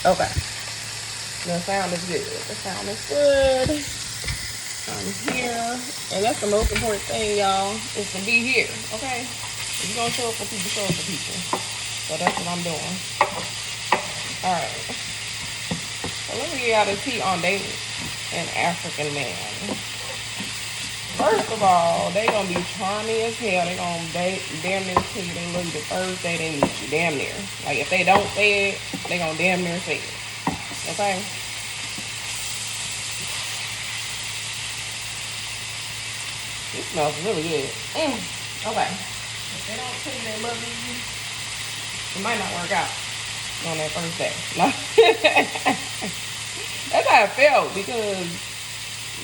Okay. The sound is good. The sound is good. I'm here. And that's the most important thing, y'all, is to be here. Okay? If you're going to show up for people, show up for people. So that's what I'm doing. Alright. So let me get out of tea on dating an African man. First of all, they gonna be charming as hell. They gonna damn near tell you they love you the first day they meet you. Damn near. Like if they don't say it, they gonna damn near say it. Okay? This smells really good. Okay. If they don't tell you they love you, it might not work out on that first day. That's how I felt, because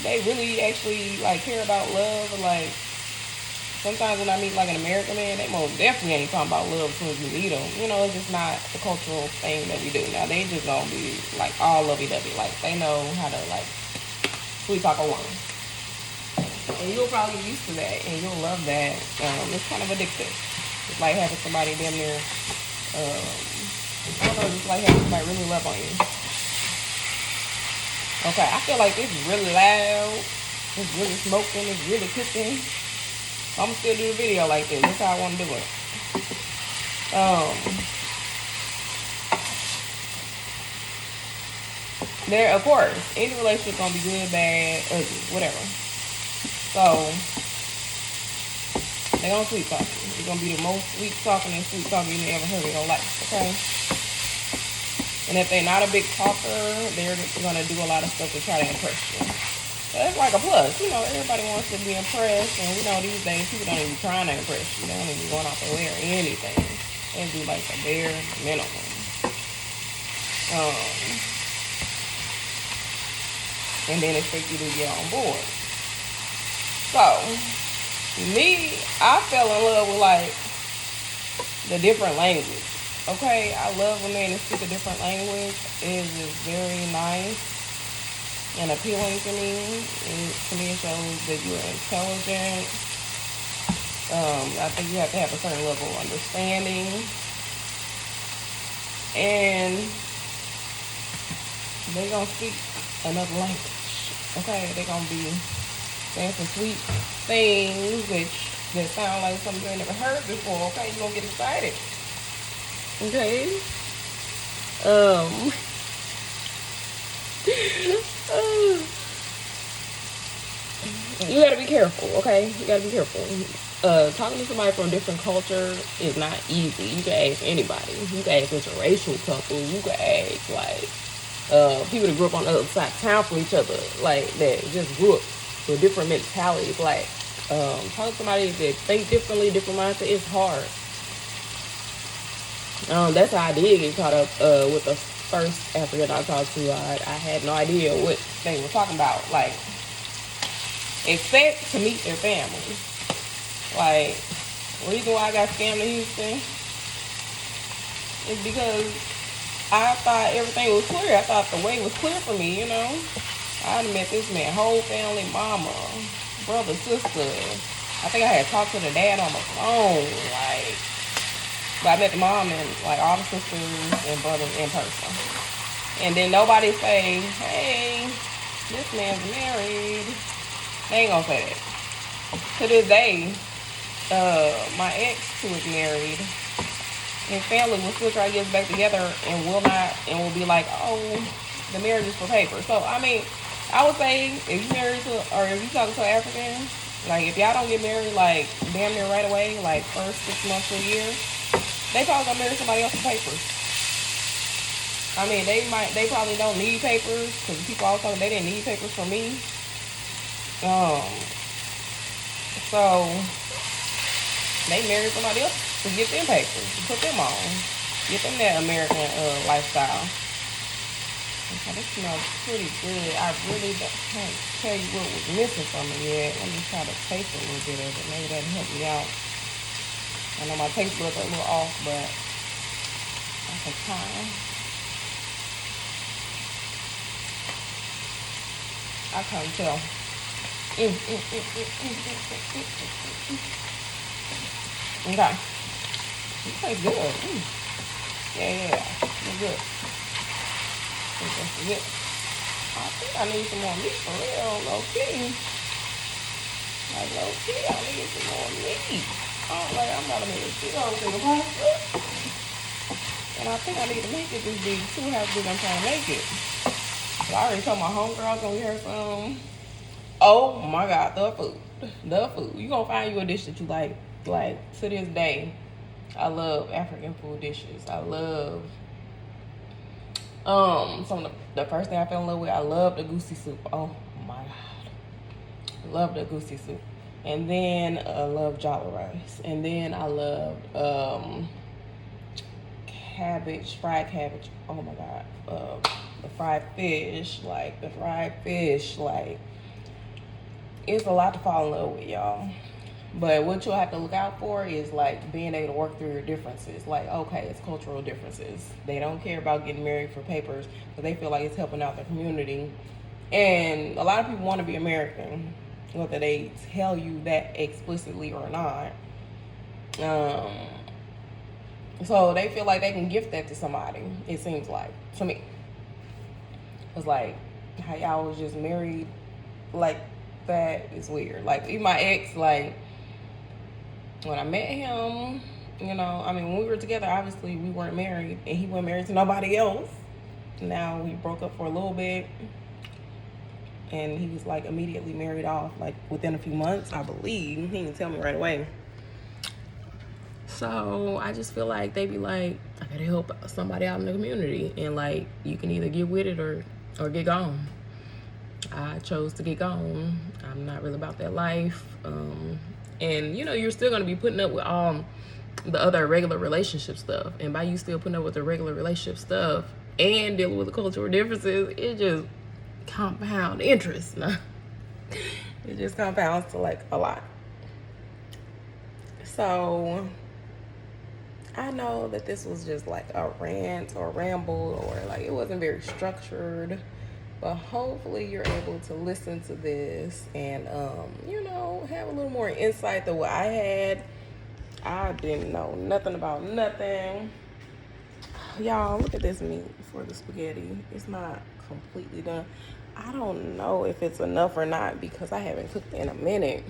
they really actually like care about love. Like sometimes when I meet like an American man, they most definitely ain't talking about love as soon as you meet them. You know, it's just not the cultural thing that we do. Now they just gonna be like all lovey-dovey. Like they know how to like sweet talk a woman. And you'll probably get used to that, and you'll love that. It's kind of addictive. It's like having somebody damn near, I don't know, it's like having somebody really love on you. Okay, I feel like it's really loud. It's really smoking. It's really cooking. I'm gonna still do a video like this. That's how I want to do it. There, of course, any relationship gonna be good, bad, ugly, whatever. So they gonna sweet talk you. It's gonna be the most sweet talking and sweet talking you ever heard in your life. Okay. And if they're not a big talker, they're gonna do a lot of stuff to try to impress you. So it's like a plus. You know, everybody wants to be impressed, and we know these days people don't even try to impress you. They don't even go out their way or anything. They do like the bare minimum. And then expect you to get on board. So, me, I fell in love with like the different language. Okay, I love a man to speak a different language. It is very nice and appealing to me. To me, it shows that you're intelligent. I think you have to have a certain level of understanding. And they're going to speak another language. Okay, they're going to be saying some sweet things that sound like something you ain't never heard before. Okay, you're going to get excited. Okay. You gotta be careful, okay? You gotta be careful. Talking to somebody from a different culture is not easy. You can ask anybody. You can ask interracial couples. You can ask like people that grew up on the other side of town from each other, like that just grew up with different mentalities. Like talking to somebody that think differently, different mindset, it's hard. That's how I did get caught up with the first African I talked to. I had no idea what they were talking about. Like, expect to meet their family. Like, the reason why I got scammed in Houston is because I thought everything was clear. I thought the way was clear for me, you know. I met this man, whole family, mama, brother, sister. I think I had talked to the dad on the phone, like. But I met the mom and like all the sisters and brothers in person. And then nobody say, hey, this man's married. They ain't gonna say that. To this day, my ex who is married, his family will still try to get us back together and will be like, oh, the marriage is for paper. So I mean, I would say if you married to, or if you talking to an African, like if y'all don't get married like damn near right away, like first 6 months to a year, they probably gonna marry somebody else with papers. I mean, they probably don't need papers, because people always talking they didn't need papers from me. So they married somebody else to get them papers, to put them on, get them that American lifestyle. Okay, this smells pretty good. I really can't tell you what was missing from it yet. Let me try to taste a little bit of it. Maybe that'll help me out. I know my taste buds are a little off, but I can try. I can't tell. Okay. It tastes good. Yeah. It's good. think this is it. I think I need some more meat for real, low key. Like low key, I need some more meat. Oh, like I'm about to make a chicken pasta. And I think I need to make it this big too, how big I'm trying to make it. So I already told my homegirl gonna get her some. Oh my God, the food. The food. You gonna find you a dish that you like. Like, to this day, I love African food dishes. I love, some of the first thing I fell in love with, I love the goosey soup. Oh my God. Love the goosey soup. And then I love jollof rice. And then I loved, cabbage, fried cabbage. Oh my God. The fried fish, like, it's a lot to fall in love with, y'all. But what you'll have to look out for is like being able to work through your differences. Like, okay, it's cultural differences. They don't care about getting married for papers, but they feel like it's helping out the community. And a lot of people want to be American, whether they tell you that explicitly or not. So they feel like they can gift that to somebody, it seems like, to me. It's like, how y'all was just married like that is weird. Like, even my ex, like, when I met him, you know, I mean, when we were together, obviously we weren't married, and he wasn't married to nobody else. Now we broke up for a little bit, and he was like immediately married off, like within a few months, I believe. He didn't tell me right away. So I just feel like they be like, I gotta help somebody out in the community, and like you can either get with it or get gone. I chose to get gone. I'm not really about that life. And you know, you're still gonna be putting up with the other regular relationship stuff. And by you still putting up with the regular relationship stuff and dealing with the cultural differences, it just compound interest. It just compounds to like a lot. So I know that this was just like a rant or ramble, or like it wasn't very structured. But hopefully you're able to listen to this and, you know, have a little more insight than what I had. I didn't know nothing about nothing. Y'all, look at this meat for the spaghetti. It's not completely done. I don't know if it's enough or not because I haven't cooked in a minute.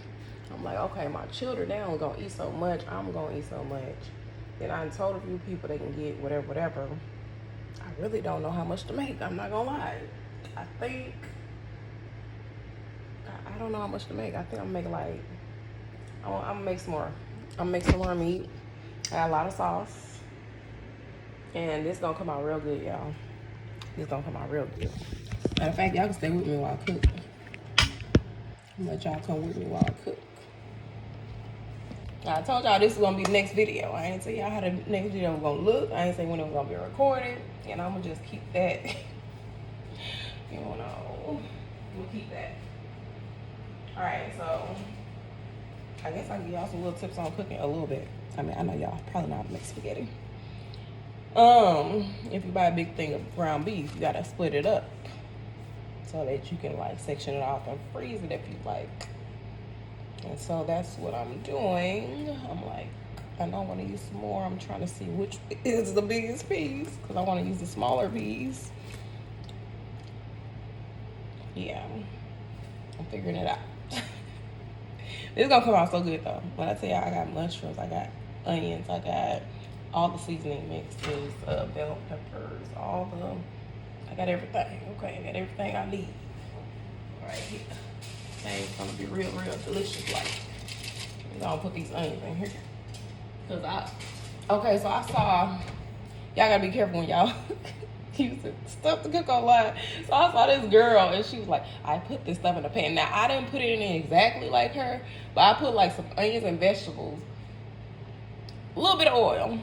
I'm like, okay, my children, they don't gonna eat so much. I'm gonna eat so much. Then I told a few people they can get whatever. I really don't know how much to make. I'm not gonna lie. I think, I don't know how much to make. I think I'm gonna make like, I'm gonna make some more. I'm gonna make some more meat. I got a lot of sauce. And this gonna come out real good, y'all. This gonna come out real good. Matter of fact, y'all can stay with me while I cook. I'm gonna let y'all come with me while I cook. Now, I told y'all this is gonna be the next video. I ain't tell y'all how the next video was gonna look. I ain't say when it was gonna be recorded. And I'm gonna just keep that. You know, we'll keep that. All right, so I guess I can give y'all some little tips on cooking a little bit. I mean, I know y'all probably know how to make spaghetti. If you buy a big thing of ground beef, you gotta split it up so that you can like section it off and freeze it if you like. And so that's what I'm doing. I'm like, I know I want to use some more. I'm trying to see which is the biggest piece because I want to use the smaller piece. Yeah, I'm figuring it out. This is gonna come out so good though. When I tell you I got mushrooms, I got onions, I got all the seasoning mixes, bell peppers, I got everything. Okay, I got everything I need right here. Okay, it's gonna be real delicious. Like, I'm gonna put these onions in here. Okay, so I saw, y'all gotta be careful when y'all use stuff to cook online. So I saw this girl and she was like, I put this stuff in a pan. Now, I didn't put it in exactly like her, but I put like some onions and vegetables, a little bit of oil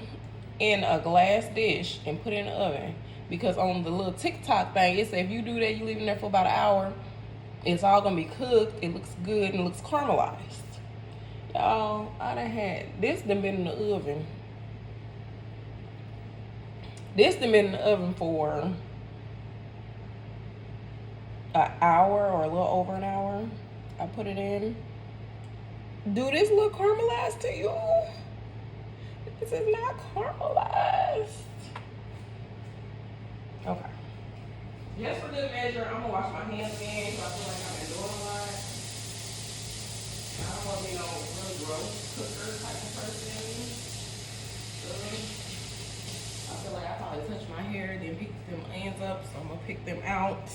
in a glass dish and put it in the oven. Because on the little TikTok thing, it said if you do that, you leave it in there for about an hour, it's all gonna be cooked, it looks good, and it looks caramelized. Y'all, I done had, this done been in the oven. This done been in the oven for an hour or a little over an hour. I put it in. Do this look caramelized to you? This is not caramelized. Okay. Just for good measure, I'm gonna wash my hands again because I feel like I've been doing a lot. I don't want to be no real gross cooker type of person. I feel like I probably touched my hair, then pick them ends up, so I'm gonna pick them out.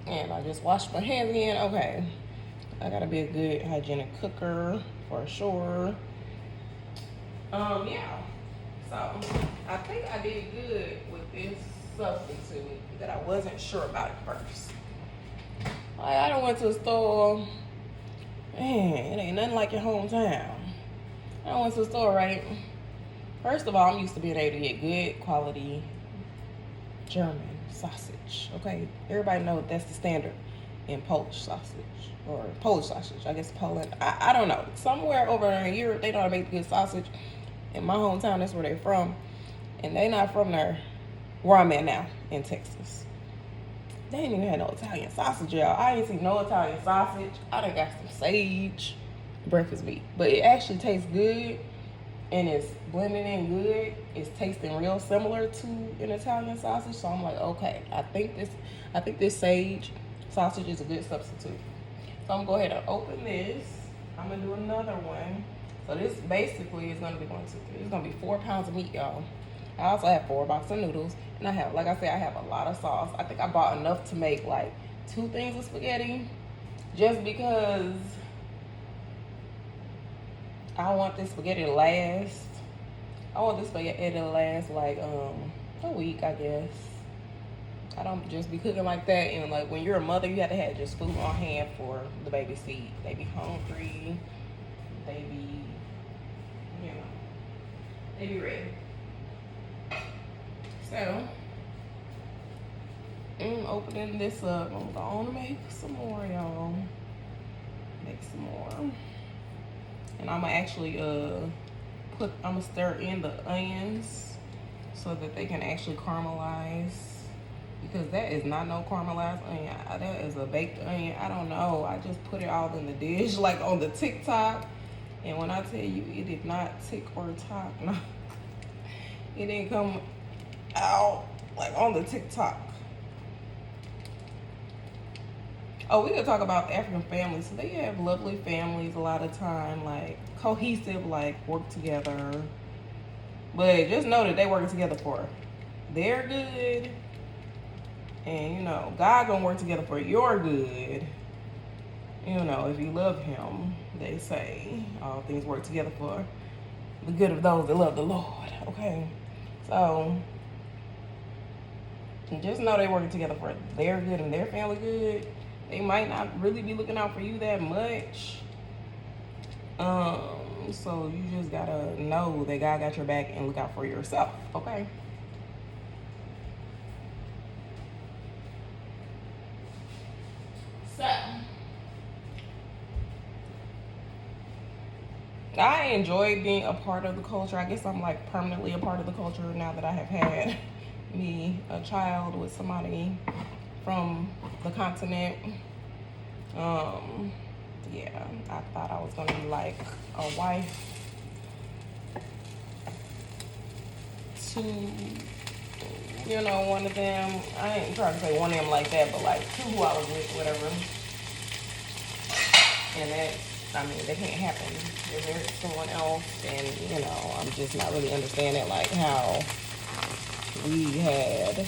And I just washed my hands again. Okay, I gotta be a good hygienic cooker for sure. Yeah. So I think I did good with this substitute that I wasn't sure about at first. I done went to the store. Man, it ain't nothing like your hometown. I went to the store, right? First of all, I'm used to being able to get good quality German sausage. Okay, everybody knows that's the standard in Polish sausage or Polish sausage. I guess Poland. I don't know. Somewhere over in Europe, they know how to make good sausage. In my hometown, that's where they're from, and they not from there. Where I'm at now in Texas. They ain't even had no Italian sausage, y'all. I ain't seen no Italian sausage. I done got some sage breakfast meat, but it actually tastes good, and it's blending in good. It's tasting real similar to an Italian sausage. So I'm like, okay, I think this sage sausage is a good substitute. So I'm gonna go ahead and open this. I'm gonna do another one. So this basically is gonna be it's gonna be 4 pounds of meat, y'all. I also have 4 boxes of noodles, and I have, like I said, I have a lot of sauce. I think I bought enough to make like 2 things of spaghetti, just because I want this spaghetti to last. I want this spaghetti to last like a week, I guess. I don't just be cooking like that, and like when you're a mother, you have to have just food on hand for the babies to eat. They be hungry, they be, you know, they be ready. So, I'm opening this up. I'm going to make some more, y'all. Make some more. And I'm going to actually I'm going to stir in the onions so that they can actually caramelize. Because that is not no caramelized onion. That is a baked onion. I don't know. I just put it all in the dish, like on the TikTok. And when I tell you, it did not tick or tock. No. It didn't come out like on the TikTok. Oh, we could talk about African families. So they have lovely families a lot of time, like cohesive, like work together. But just know that they working together for their good. And you know, God gonna work together for your good. You know, if you love him, they say all things work together for the good of those that love the Lord. Okay. So just know they working together for their good and their family good. They might not really be looking out for you that much. So you just gotta know that God got your back and look out for yourself, okay? So I enjoy being a part of the culture. I guess I'm like permanently a part of the culture now that I have had me a child with somebody from the continent. Yeah, I thought I was gonna be like a wife to, you know, one of them. I ain't trying to say one of them like that, but like 2 who I was with, whatever. And that, I mean, that can't happen. They're married to someone else, and you know, I'm just not really understanding like how we had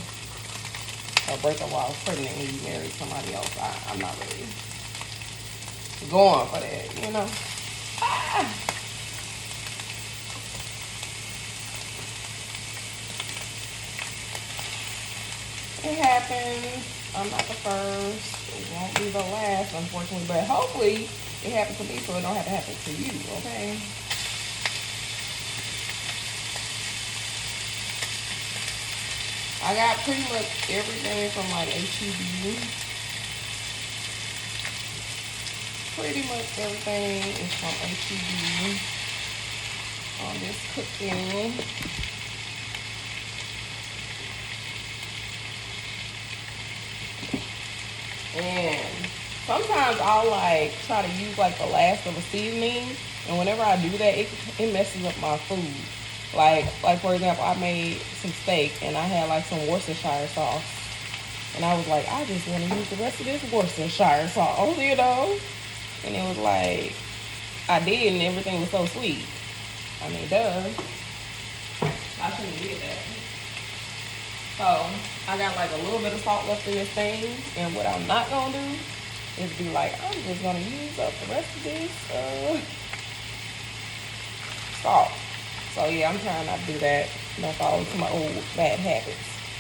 a breakup while I was pregnant and you married somebody else. I'm not really going for that, you know. It happens. I'm not the first. It won't be the last, unfortunately. But hopefully it happens to me so it don't have to happen to you, okay? I got pretty much everything from like H-E-B. Pretty much everything is from H-E-B on this cooking. And sometimes I'll like try to use like the last of a seasoning, and whenever I do that, it messes up my food. Like for example, I made some steak and I had like some Worcestershire sauce. And I was like, I just want to use the rest of this Worcestershire sauce, you know? And it was like, I did, and everything was so sweet. I mean, duh. I shouldn't have did that. So, I got like a little bit of salt left in this thing. And what I'm not going to do is be like, I'm just going to use up the rest of this salt. So, yeah, I'm trying not to do that. Don't fall into my old bad habits.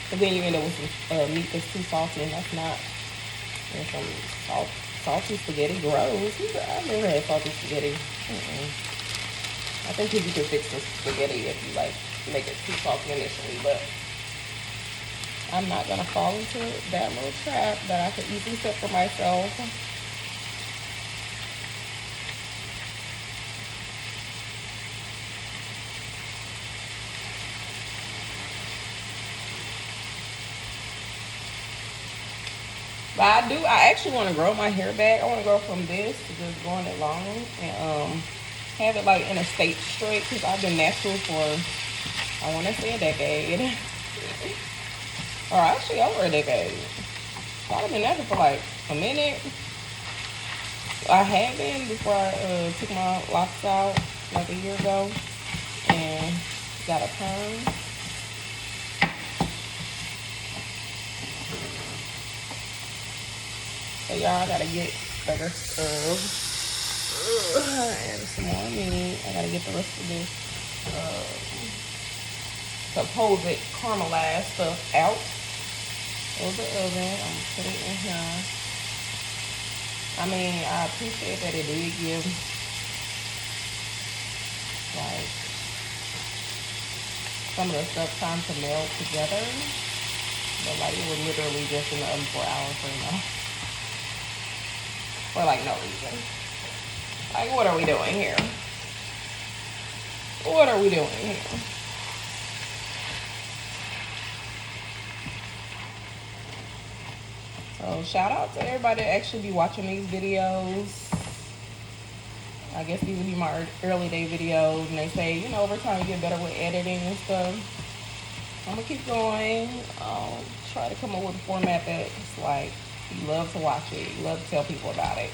But then you end up with some meat that's too salty, and that's not. And some salty spaghetti, gross. I've never had salty spaghetti. I think you can fix the spaghetti if you like make it too salty initially, but I'm not gonna fall into that little trap that I could easily set for myself. But I actually want to grow my hair back. I want to go from this to just growing it long and have it like in a straight straight because I've been natural for, I want to say a decade. Or actually over a decade. I've been natural for like a minute. I had been before I took my locks out like a year ago and got a perm. So y'all gotta get the rest of and some more meat. I gotta get the rest of this supposed caramelized stuff out of the oven. I'm gonna put it in here. I mean, I appreciate that it did give like some of the stuff time to melt together. But like it was literally just in the oven for hours right now. For like no reason. Like what are we doing here? What are we doing here? So shout out to everybody that actually be watching these videos. I guess these will be my early day videos, and they say, you know, over time you get better with editing and stuff. I'm gonna keep going. I'll try to come up with a format that's like you love to watch it, you love to tell people about it.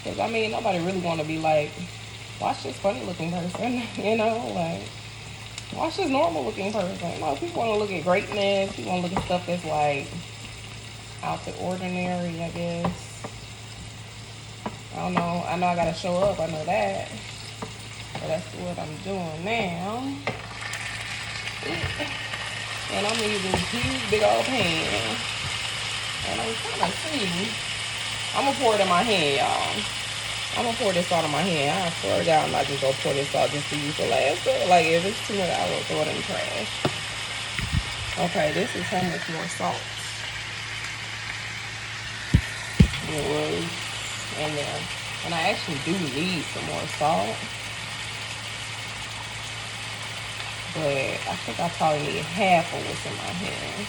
Because I mean, nobody really want to be like, watch this funny looking person, you know, like watch this normal looking person. No, people want to look at greatness. People want to look at stuff that's like out the ordinary, I guess. I don't know. I know I gotta show up. I know that. But that's what I'm doing now. And I'm using this huge big old pan. And I'm trying to see. I'm gonna pour it in my hand, y'all. I'm gonna pour this out in my hand. I swear to God, I'm not just gonna pour this out just to use the last bit. Like if it's too much, I will throw it in the trash. Okay, this is how much more salt it was in there. And I actually do need some more salt. But I think I probably need half of what's in my hand.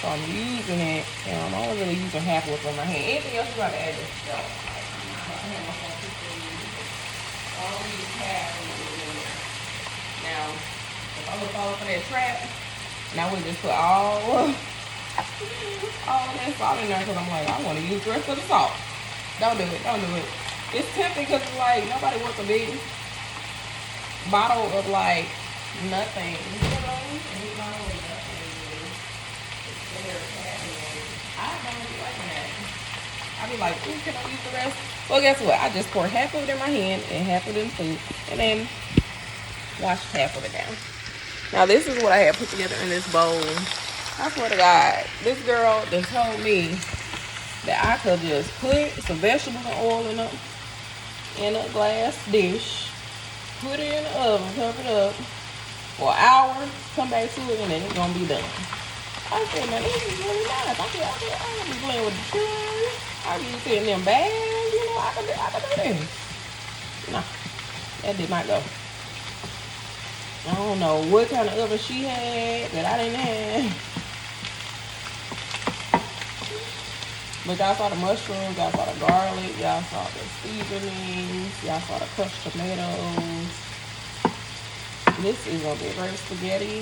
So I'm using it, and I'm only really using half of what's in my hand. Anything else you gotta add this stuff. I'll use half of what's in there. Now, if I would fall for that trap, and I would just put all that salt in there because I'm like, I want to use the rest of the salt. Don't do it. Don't do it. It's tempting because it's like nobody wants a big bottle of like nothing. You know? A big bottle of nothing. I don't be liking that. I be like, ooh, can I use the rest? Well, guess what? I just poured half of it in my hand and half of it in the food, and then washed half of it down. Now this is what I had put together in this bowl. I swear to God, this girl just told me that I could just put some vegetable oil in a glass dish, put it in the oven, cover it up for an hour, come back to it, and then it's gonna be done. I said, man, this is really nice. I could be playing with the children. I could be sitting in bags, you know, I could do this. No, that did not go. I don't know what kind of oven she had that I didn't have. But y'all saw the mushrooms, y'all saw the garlic, y'all saw the seasonings, y'all saw the crushed tomatoes. This is gonna be a great spaghetti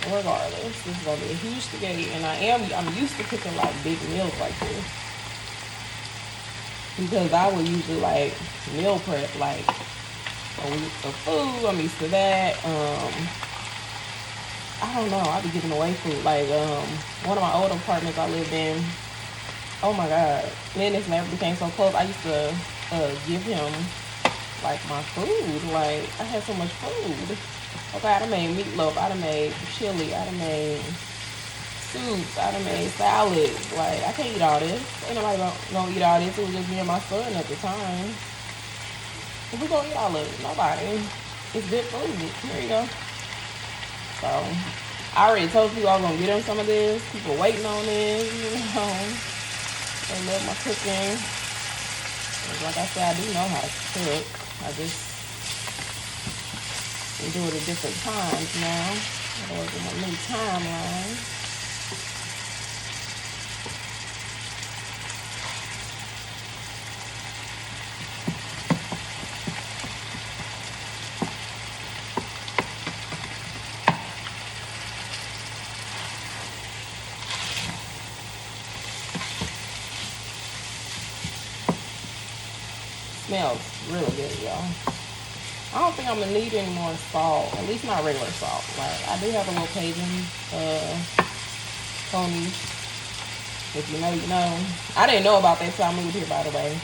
regardless. This is gonna be a huge spaghetti, and I'm used to cooking like big meals like this because I would usually like meal prep like a week of food. I'm used to that. I don't know. I be giving away food. Like one of my old apartments I lived in. Oh my God, Dennis never became so close. I used to give him like my food. Like I had so much food. Okay, I done made meatloaf. I done made chili. I done made soups. I done made salads. Like I can't eat all this. Ain't nobody gonna eat all this. It was just me and my son at the time. Who gonna eat all of it? Nobody. It's good food. Here you go. So I already told people I was gonna get them some of this. People waiting on this, you know. They love my cooking. Like I said, I do know how to cook. I just do it at different times now. I was in my new timeline. Smells really good, y'all. I don't think I'm gonna need any more salt, at least not regular salt. Like I do have a little Cajun ponies. If you know, you know. I didn't know about that till I moved here, by the way.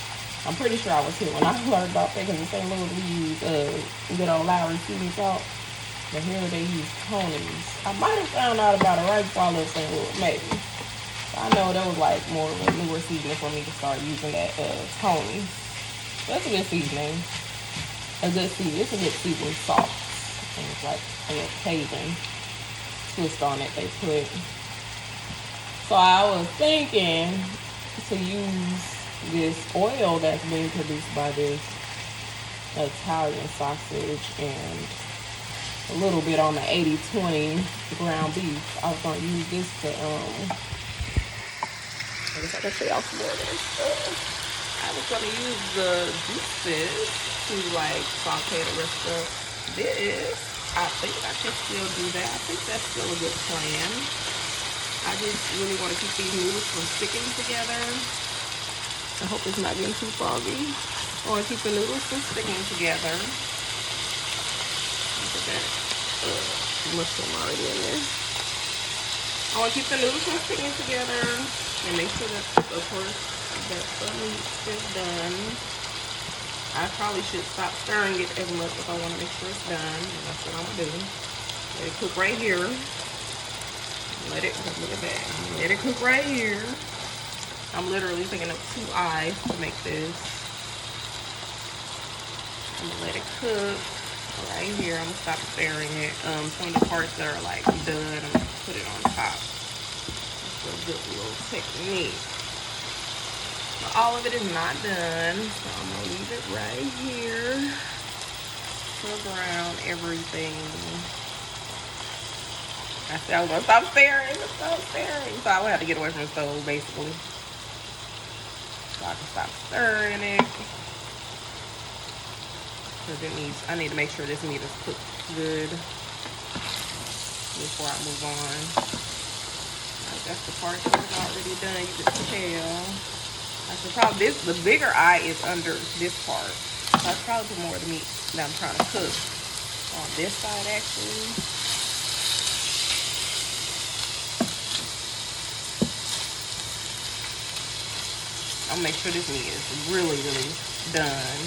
I'm pretty sure I was here when I learned about that because in St. Louis we use good old Lowry seasoning salt. But here they use ponies. I might have found out about it right before I left St. Louis, maybe. I know that was like more of a newer seasoning for me to start using that ponies. That's a good seasoning. A good seasoning. It's a good seasoning sauce. And it's like a little Cajun twist on it they put. So I was thinking to use this oil that's being produced by this Italian sausage and a little bit on the 80-20 ground beef. I was going to use this to, I guess I can say off some more of this. I was going to use the juices to like saute the rest of this. I think I can still do that. I think that's still a good plan. I just really want to keep these noodles from sticking together. I hope it's not getting too foggy. I want to keep the noodles from sticking together. Look at that mushroom already in there. I want to keep the noodles from sticking together and make sure that, of course, that the meat is done. I probably should stop stirring it as much if I want to make sure it's done. And that's what I'm going to do. Let it cook right here. Let it, look at that. Let it cook right here. I'm literally thinking of 2 eyes to make this. I'm going to let it cook right here. I'm going to stop stirring it. Some of the parts that are like done, I'm going to put it on top. That's a good little technique. All of it is not done, so I'm gonna leave it right here to brown everything. I said I was gonna stop staring. So I would have to get away from the stove basically. So I can stop stirring it. Because I need to make sure this meat is cooked good before I move on. Like that's the part that's already done, you can tell. I should probably, the bigger eye is under this part. So I should probably put more of the meat that I'm trying to cook on this side actually. I'll make sure this meat is really, really done.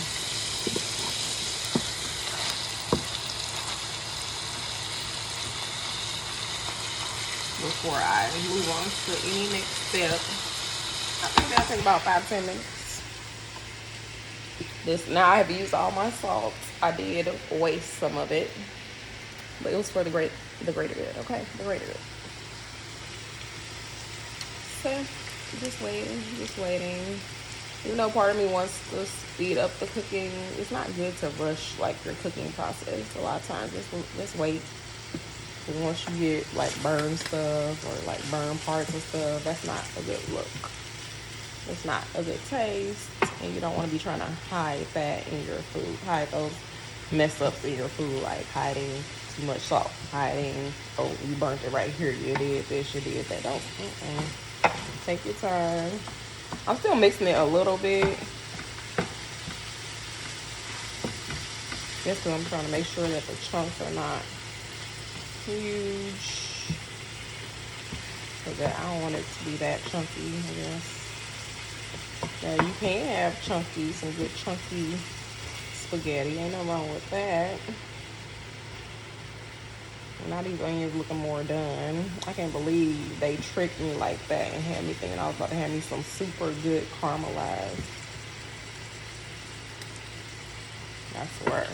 Before I move on to any next step. I think that'll take about 5-10 minutes. Now I have used all my salt. I did waste some of it, but it was for the greater good. Okay, the greater good. So just waiting. Even though part of me wants to speed up the cooking, it's not good to rush like your cooking process. A lot of times, just wait. Because once you get like burn stuff or like burn parts and stuff, that's not a good look. It's not a good taste, and you don't want to be trying to hide that in your food, hide those mess ups in your food, like hiding too much salt. Hiding. Oh, you burnt it right here. You did this, you did that. Don't. Take your time. I'm still mixing it a little bit. Just because I'm trying to make sure that the chunks are not huge. Because I don't want it to be that chunky, I guess. Now you can have chunky, some good chunky spaghetti. Ain't nothing wrong with that. Now these onions looking more done. I can't believe they tricked me like that and had me thinking I was about to have me some super good caramelized. I swear.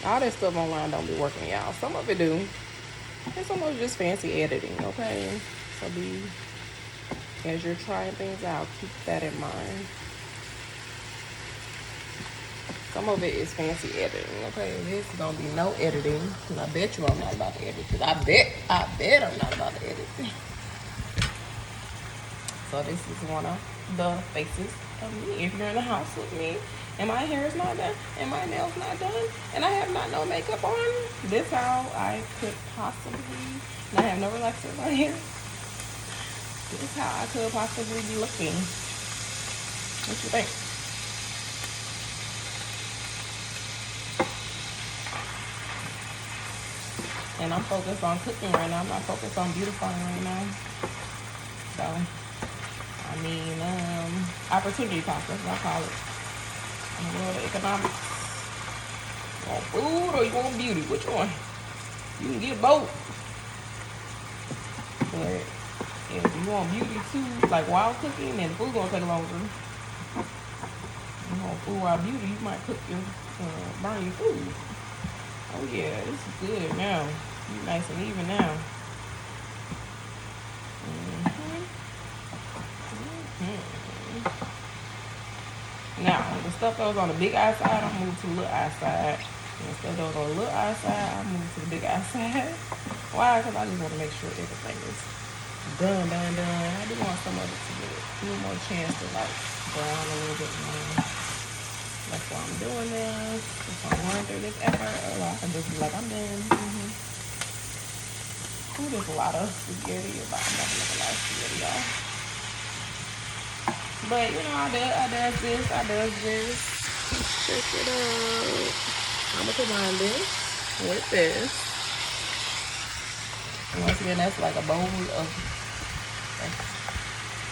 All that stuff online don't be working, y'all. Some of it do. And some of it's just fancy editing, okay? So as you're trying things out, keep that in mind. Some of it is fancy editing, okay? This is gonna be no editing, because I bet you I'm not about to edit. Because I bet I'm not about to edit. So this is one of the faces of me. If you're in the house with me, and my hair is not done, and my nails not done, and I have not no makeup on, this how I could possibly, and I have no relaxer in my hair. This is how I could possibly be looking. What you think? And I'm focused on cooking right now. I'm not focused on beautifying right now. So, I mean, opportunity cost, that's what I call it. In the world of economics. You want food or you want beauty? Which one? You can get both. But if you want beauty too, like while cooking, then the food gonna take longer. You want food while beauty, you might cook your, burn your food. Oh yeah, this is good now. You nice and even now. Now, the stuff that was on the big eye side, I moved to the little eye side. And the stuff that was on the little eye side, I moved to the big eye side. Why? Because I just want to make sure everything is done. I do want some of it to get a little more chance to like brown a little bit more. That's why I'm doing this. If I'm going through this effort, or I can just be like, I'm done. Ooh, there's a lot of spaghetti. I'm about to make a lot of spaghetti, y'all. But, you know, I does this. Check it out. I'm going to combine this with this. And once again, that's like a bowl of,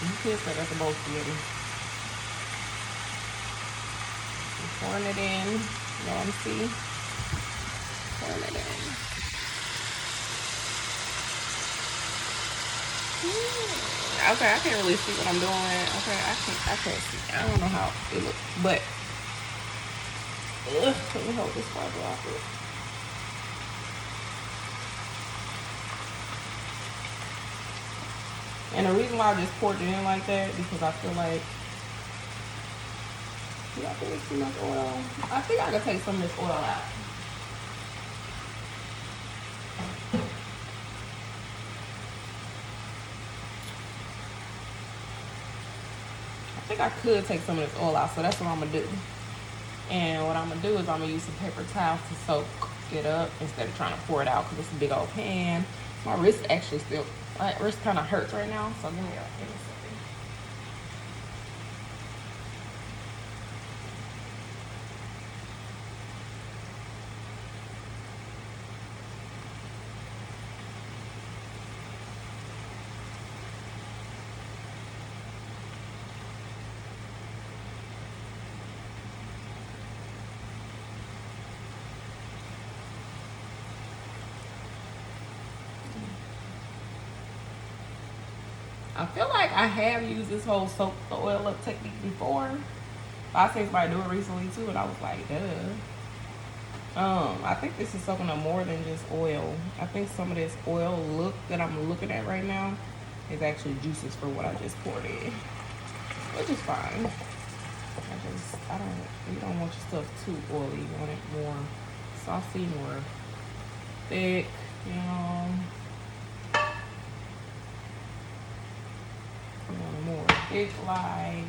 you could say that's a bowl of spaghetti. Pouring it in. You know what I'm seeing? Pouring it in. Okay, I can't really see what I'm doing. Okay, I can't see. I don't know how it looks, but let me hold this fiber off it. And the reason why I just poured it in like that, because I feel like, I think it's too much oil. I think I could take some of this oil out. I think I could take some of this oil out, so that's what I'm gonna do. And what I'm gonna do is I'm gonna use some paper towels to soak it up instead of trying to pour it out, because it's a big old pan. My wrist actually still, my wrist kind of hurts right now, so give me a second. I feel like I have used this whole soak the oil up technique before. I seen somebody do it recently too, and I was like, duh. I think this is soaking up more than just oil. I think some of this oil look that I'm looking at right now is actually juices for what I just poured in, which is fine. You don't want your stuff too oily. You want it more saucy, more thick, you know. You want it more thick like,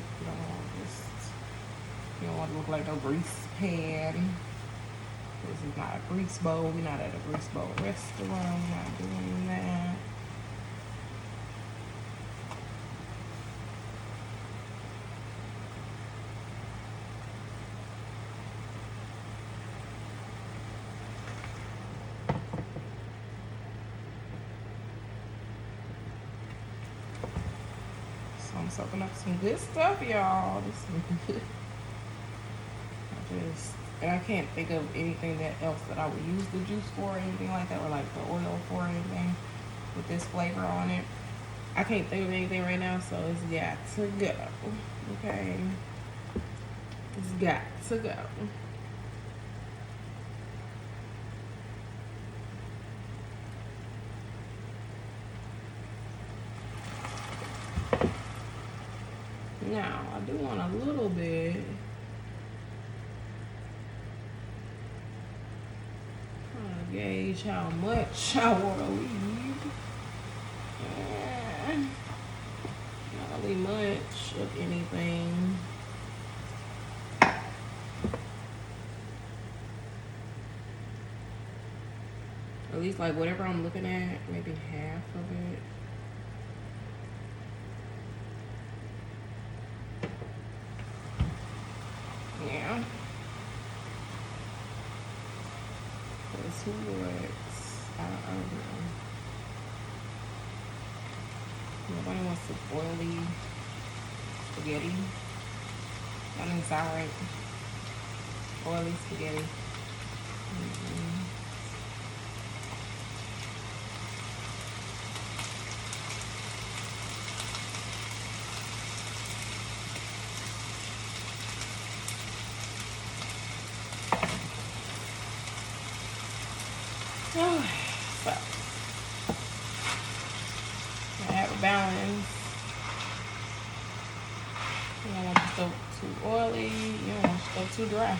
you don't want to look like no grease pan. This is not a grease bowl. We're not at a grease bowl restaurant. We're not doing that. So I'm soaking up some good stuff, y'all. This is good. And I can't think of anything else that I would use the juice for or anything like that, or like the oil for or anything with this flavor on it. I can't think of anything right now, so it's got to go. Okay. It's got to go. Now, I do want a little bit. Gauge how much I want to leave. Not really much of anything. At least like whatever I'm looking at, maybe half of it. Yeah. Because who works? I don't know. Nobody wants to oily spaghetti. That means alright. Oily spaghetti. So, I have a balance. You don't want the stove too oily. You don't want the stove too dry.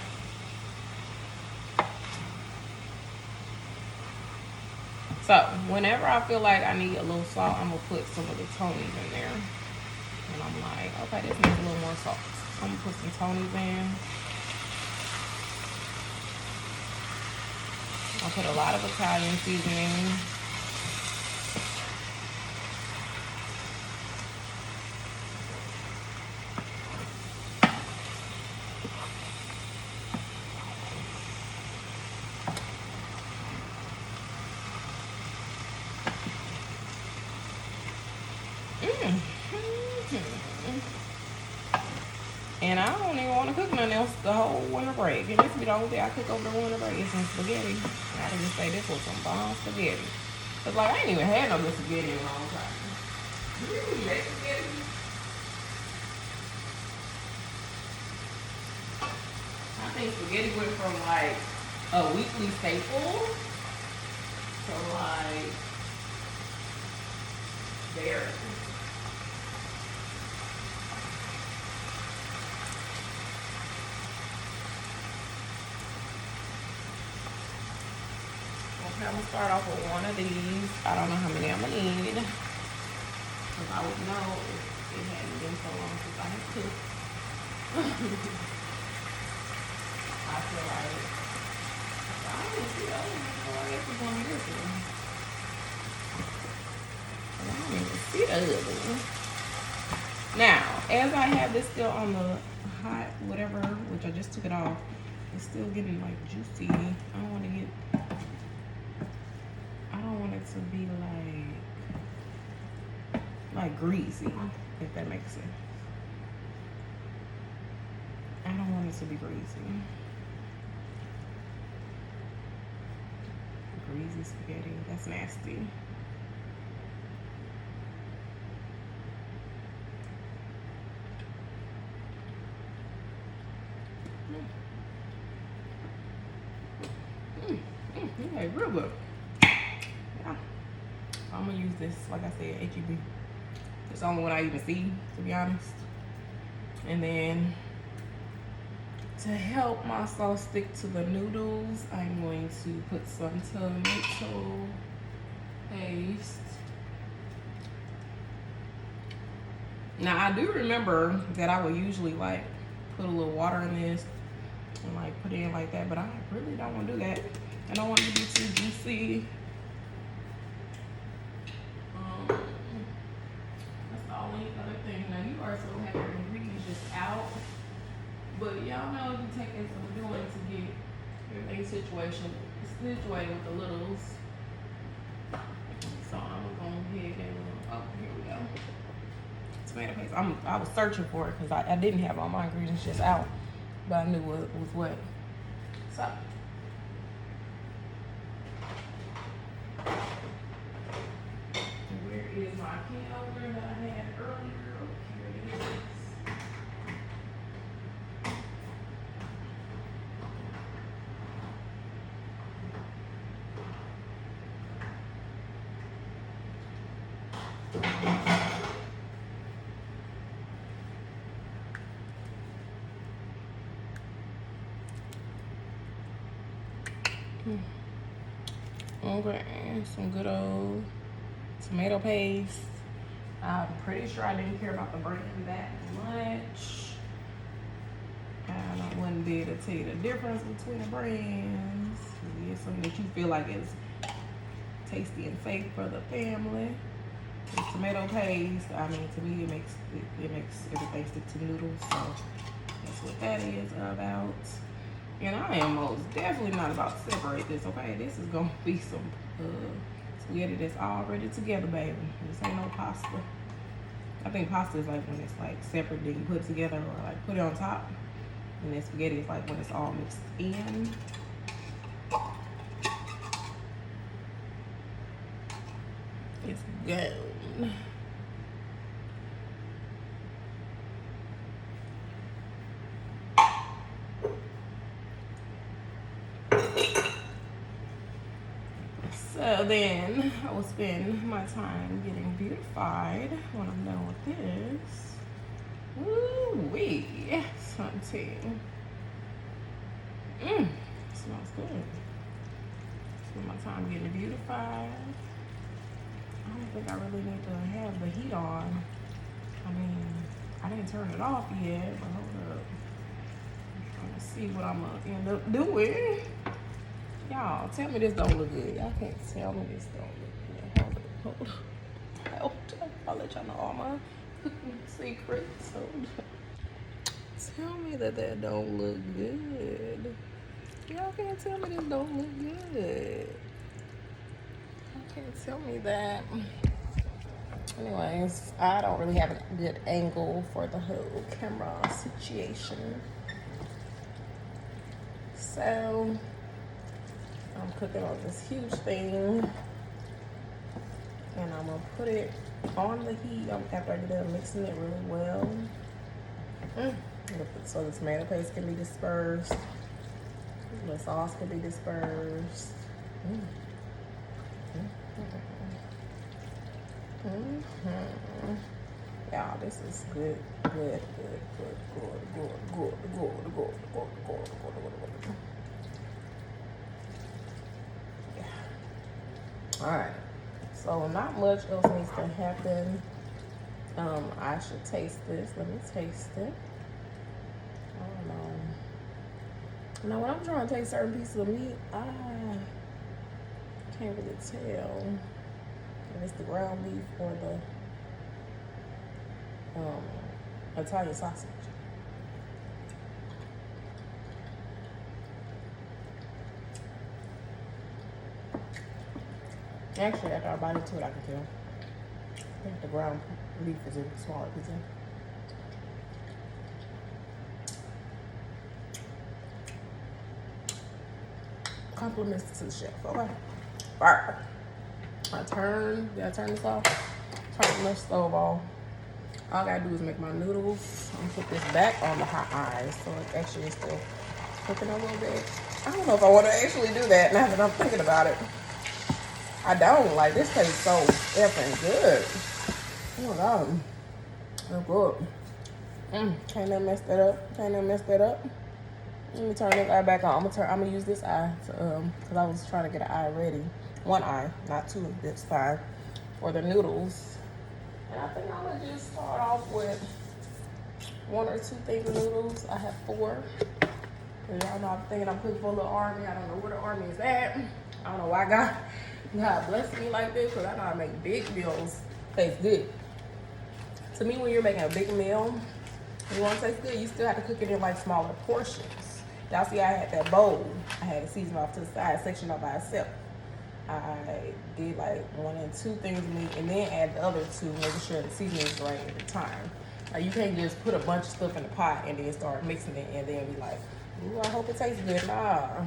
So, whenever I feel like I need a little salt, I'm going to put some of the Tony's in there. And I'm like, okay, this needs a little more salt. I'm going to put some Tony's in. I'll put a lot of Italian seasoning. And I don't even want to cook nothing else the whole winter break. And this be the only thing I cook over the winter break is some spaghetti. I can just say this was some bomb spaghetti. Cause like I ain't even had no good spaghetti in a long time. You really make spaghetti? I think spaghetti went from like a weekly staple to like there. I'm gonna start off with one of these. I don't know how many I'm gonna need. Because I would know if it hadn't been so long since I had cooked. I feel like I don't see the other one, so I guess it's gonna be this one. I don't even see the other one. Now, as I have this still on the hot whatever, which I just took it off, it's still getting like juicy. I don't want to get. I don't want it to be like greasy, if that makes sense. I don't want it to be greasy. Greasy spaghetti, that's nasty. Okay, real good. Yeah. I'm gonna use this, like I said, HEB. It's the only one I even see, to be honest. And then to help my sauce stick to the noodles, I'm going to put some tomato paste. Now I do remember that I would usually like put a little water in this and like put it in like that, but I really don't want to do that. I don't want it to be too juicy. That's the only other thing. Now you also have your ingredients just out, but y'all know it can take some doing to get everything situated with the littles. So I'm gonna go ahead and oh, here we go. Tomato paste. I was searching for it because I didn't have all my ingredients just out, but I knew what was what. So where is my can opener that I had earlier? Oh, here it is. Okay, some good old tomato paste. I'm pretty sure I didn't care about the brand that much. And I wouldn't be able to tell you the difference between the brands. It's something that you feel like is tasty and safe for the family. The tomato paste, I mean, to me, it makes everything stick to noodles. So that's what that is about. And I am most definitely not about to separate this, okay? This is gonna be some spaghetti that's already together, baby. This ain't no pasta. I think pasta is like when it's like separate, then you put it together or like put it on top. And then spaghetti is like when it's all mixed in. It's good. So then I will spend my time getting beautified when I'm done with this. Ooh-wee, something. Smells good. Spend my time getting beautified. I don't think I really need to have the heat on. I mean, I didn't turn it off yet, but hold up. I'm trying to see what I'm gonna end up doing. Y'all, tell me this don't look good. Y'all can't tell me this don't look good. Hold up. I'll let y'all know all my secrets. Hold up. Tell me that don't look good. Y'all can't tell me this don't look good. Y'all can't tell me that. Anyways, I don't really have a good angle for the whole camera situation. So I'm cooking on this huge thing, and I'm gonna put it on the heat after I get done mixing it really well. So the tomato paste can be dispersed, the sauce can be dispersed. Y'all, this is good. All right, so not much else needs to happen. I should taste this. Let me taste it. I don't know. Now, when I'm trying to taste certain pieces of meat, I can't really tell if it's the ground beef or the Italian sausage. Actually, after I bite into it, I can tell. I think the ground beef is a smaller pizza. Compliments to the chef. Okay. All right. Did I turn this off? Turn the stove off. All I gotta do is make my noodles. I'm gonna put this back on the hot eyes so it actually is still cooking a little bit. I don't know if I want to actually do that now that I'm thinking about it. I don't. Like, this tastes so effing good. Oh my god. So good. Can't never mess that up. Let me turn this eye back on. I'm gonna use this eye to because I was trying to get an eye ready. One eye, not two. That's fine. For the noodles. And I think I'm gonna just start off with 1 or 2 things of noodles. I have 4. Y'all know I'm thinking I'm cooking for a little army. I don't know where the army is at. I don't know why God blessed me like this, because I know how to make big meals taste good. To me, when you're making a big meal, you want to taste good, you still have to cook it in like smaller portions. Y'all see I had that bowl. I had it seasoned off to the side, sectioned off by itself. I did like 1 and 2 things of meat and then add the other 2, making sure the seasoning is right every time. Like, you can't just put a bunch of stuff in the pot and then start mixing it and then be like, ooh, I hope it tastes good. Nah,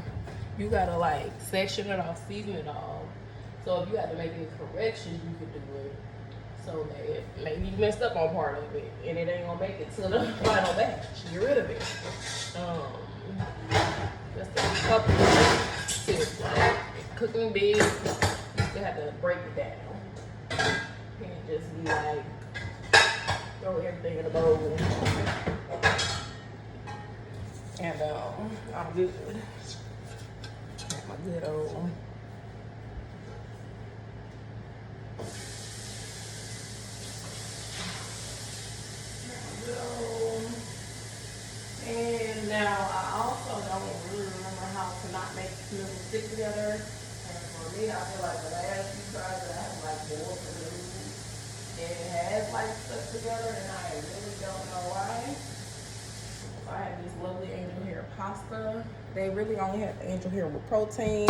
you gotta like section it off, season it off. So if you have to make any corrections, you could do it. So that maybe you messed up on part of it and it ain't gonna make it to the final batch. Get rid of it. Just a couple of tips. Like, cooking big, you still have to break it down. Can't just be like, throw everything in a bowl. And I'm good. Got my good old. And now I also don't really remember how to not make noodles stick together. And for me, I feel like the last few tries that I have like boiled the noodles, and it has like stuck together, and I really don't know why. I had this lovely angel hair pasta. They really only had the angel hair with protein.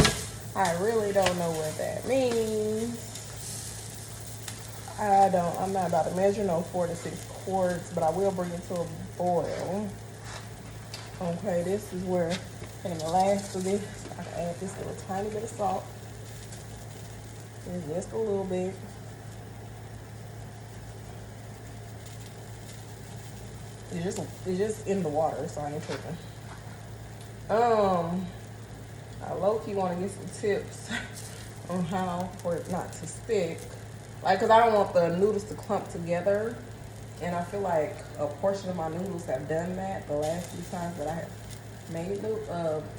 I really don't know what that means. I'm not about to measure no 4 to 6 quarts, but I will bring it to a boil. Okay, this is where, in the last of this, I can add this little tiny bit of salt. Just a little bit. It's just in the water, so I ain't tripping. I low-key want to get some tips on how for it not to stick. Like, cause I don't want the noodles to clump together. And I feel like a portion of my noodles have done that the last few times that I have made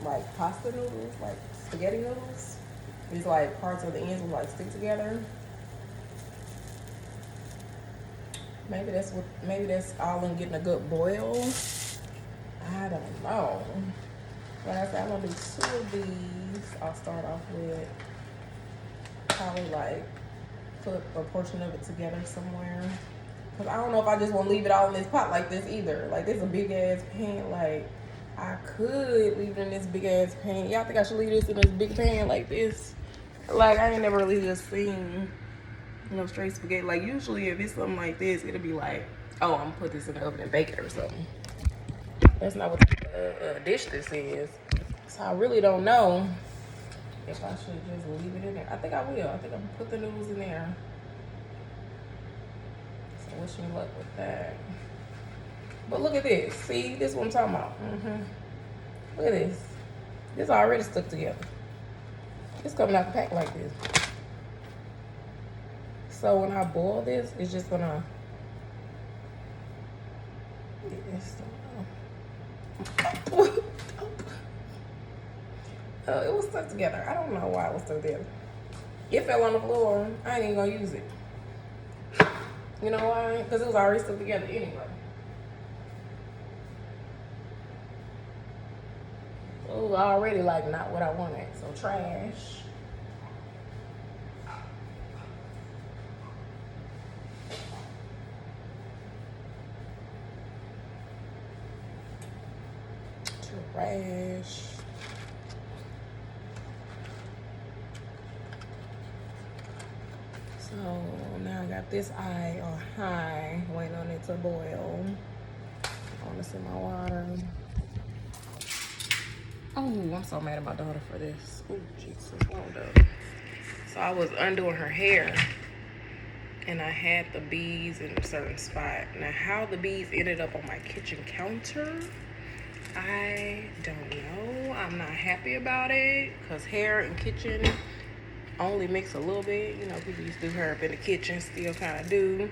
like pasta noodles, like spaghetti noodles. These like parts of the ends will like stick together. Maybe that's all in getting a good boil. I don't know. Like I said, I'm gonna do 2 of these. I'll start off with probably like put a portion of it together somewhere. Cause I don't know if I just want to leave it all in this pot like this either. Like, this is a big ass pan. Like, I could leave it in this big ass pan. Y'all think I should leave this in this big pan like this? Like, I ain't never really just seen, straight spaghetti. Like, usually if it's something like this, it'll be like, oh, I'm gonna put this in the oven and bake it or something. That's not what the dish this is. So I really don't know if I should just leave it in there. I think I will. I think I'm gonna put the noodles in there. So wish me luck with that. But look at this. See, this is what I'm talking about. Look at this. This already stuck together. It's coming out the pack like this. So when I boil this, it's just gonna it was stuck together. I don't know why it was stuck together. It fell on the floor. I ain't even gonna use it. You know why? Because it was already stuck together anyway. It was already like not what I wanted. So trash. Trash. So now I got this eye on high, waiting on it to boil. I want to see my water. Oh, I'm so mad at my daughter for this. Oh, Jesus, hold up. So I was undoing her hair, and I had the beads in a certain spot. Now, how the beads ended up on my kitchen counter, I don't know. I'm not happy about it, because hair and kitchen only mix a little bit. You know, people used to do hair up in the kitchen, still kind of do.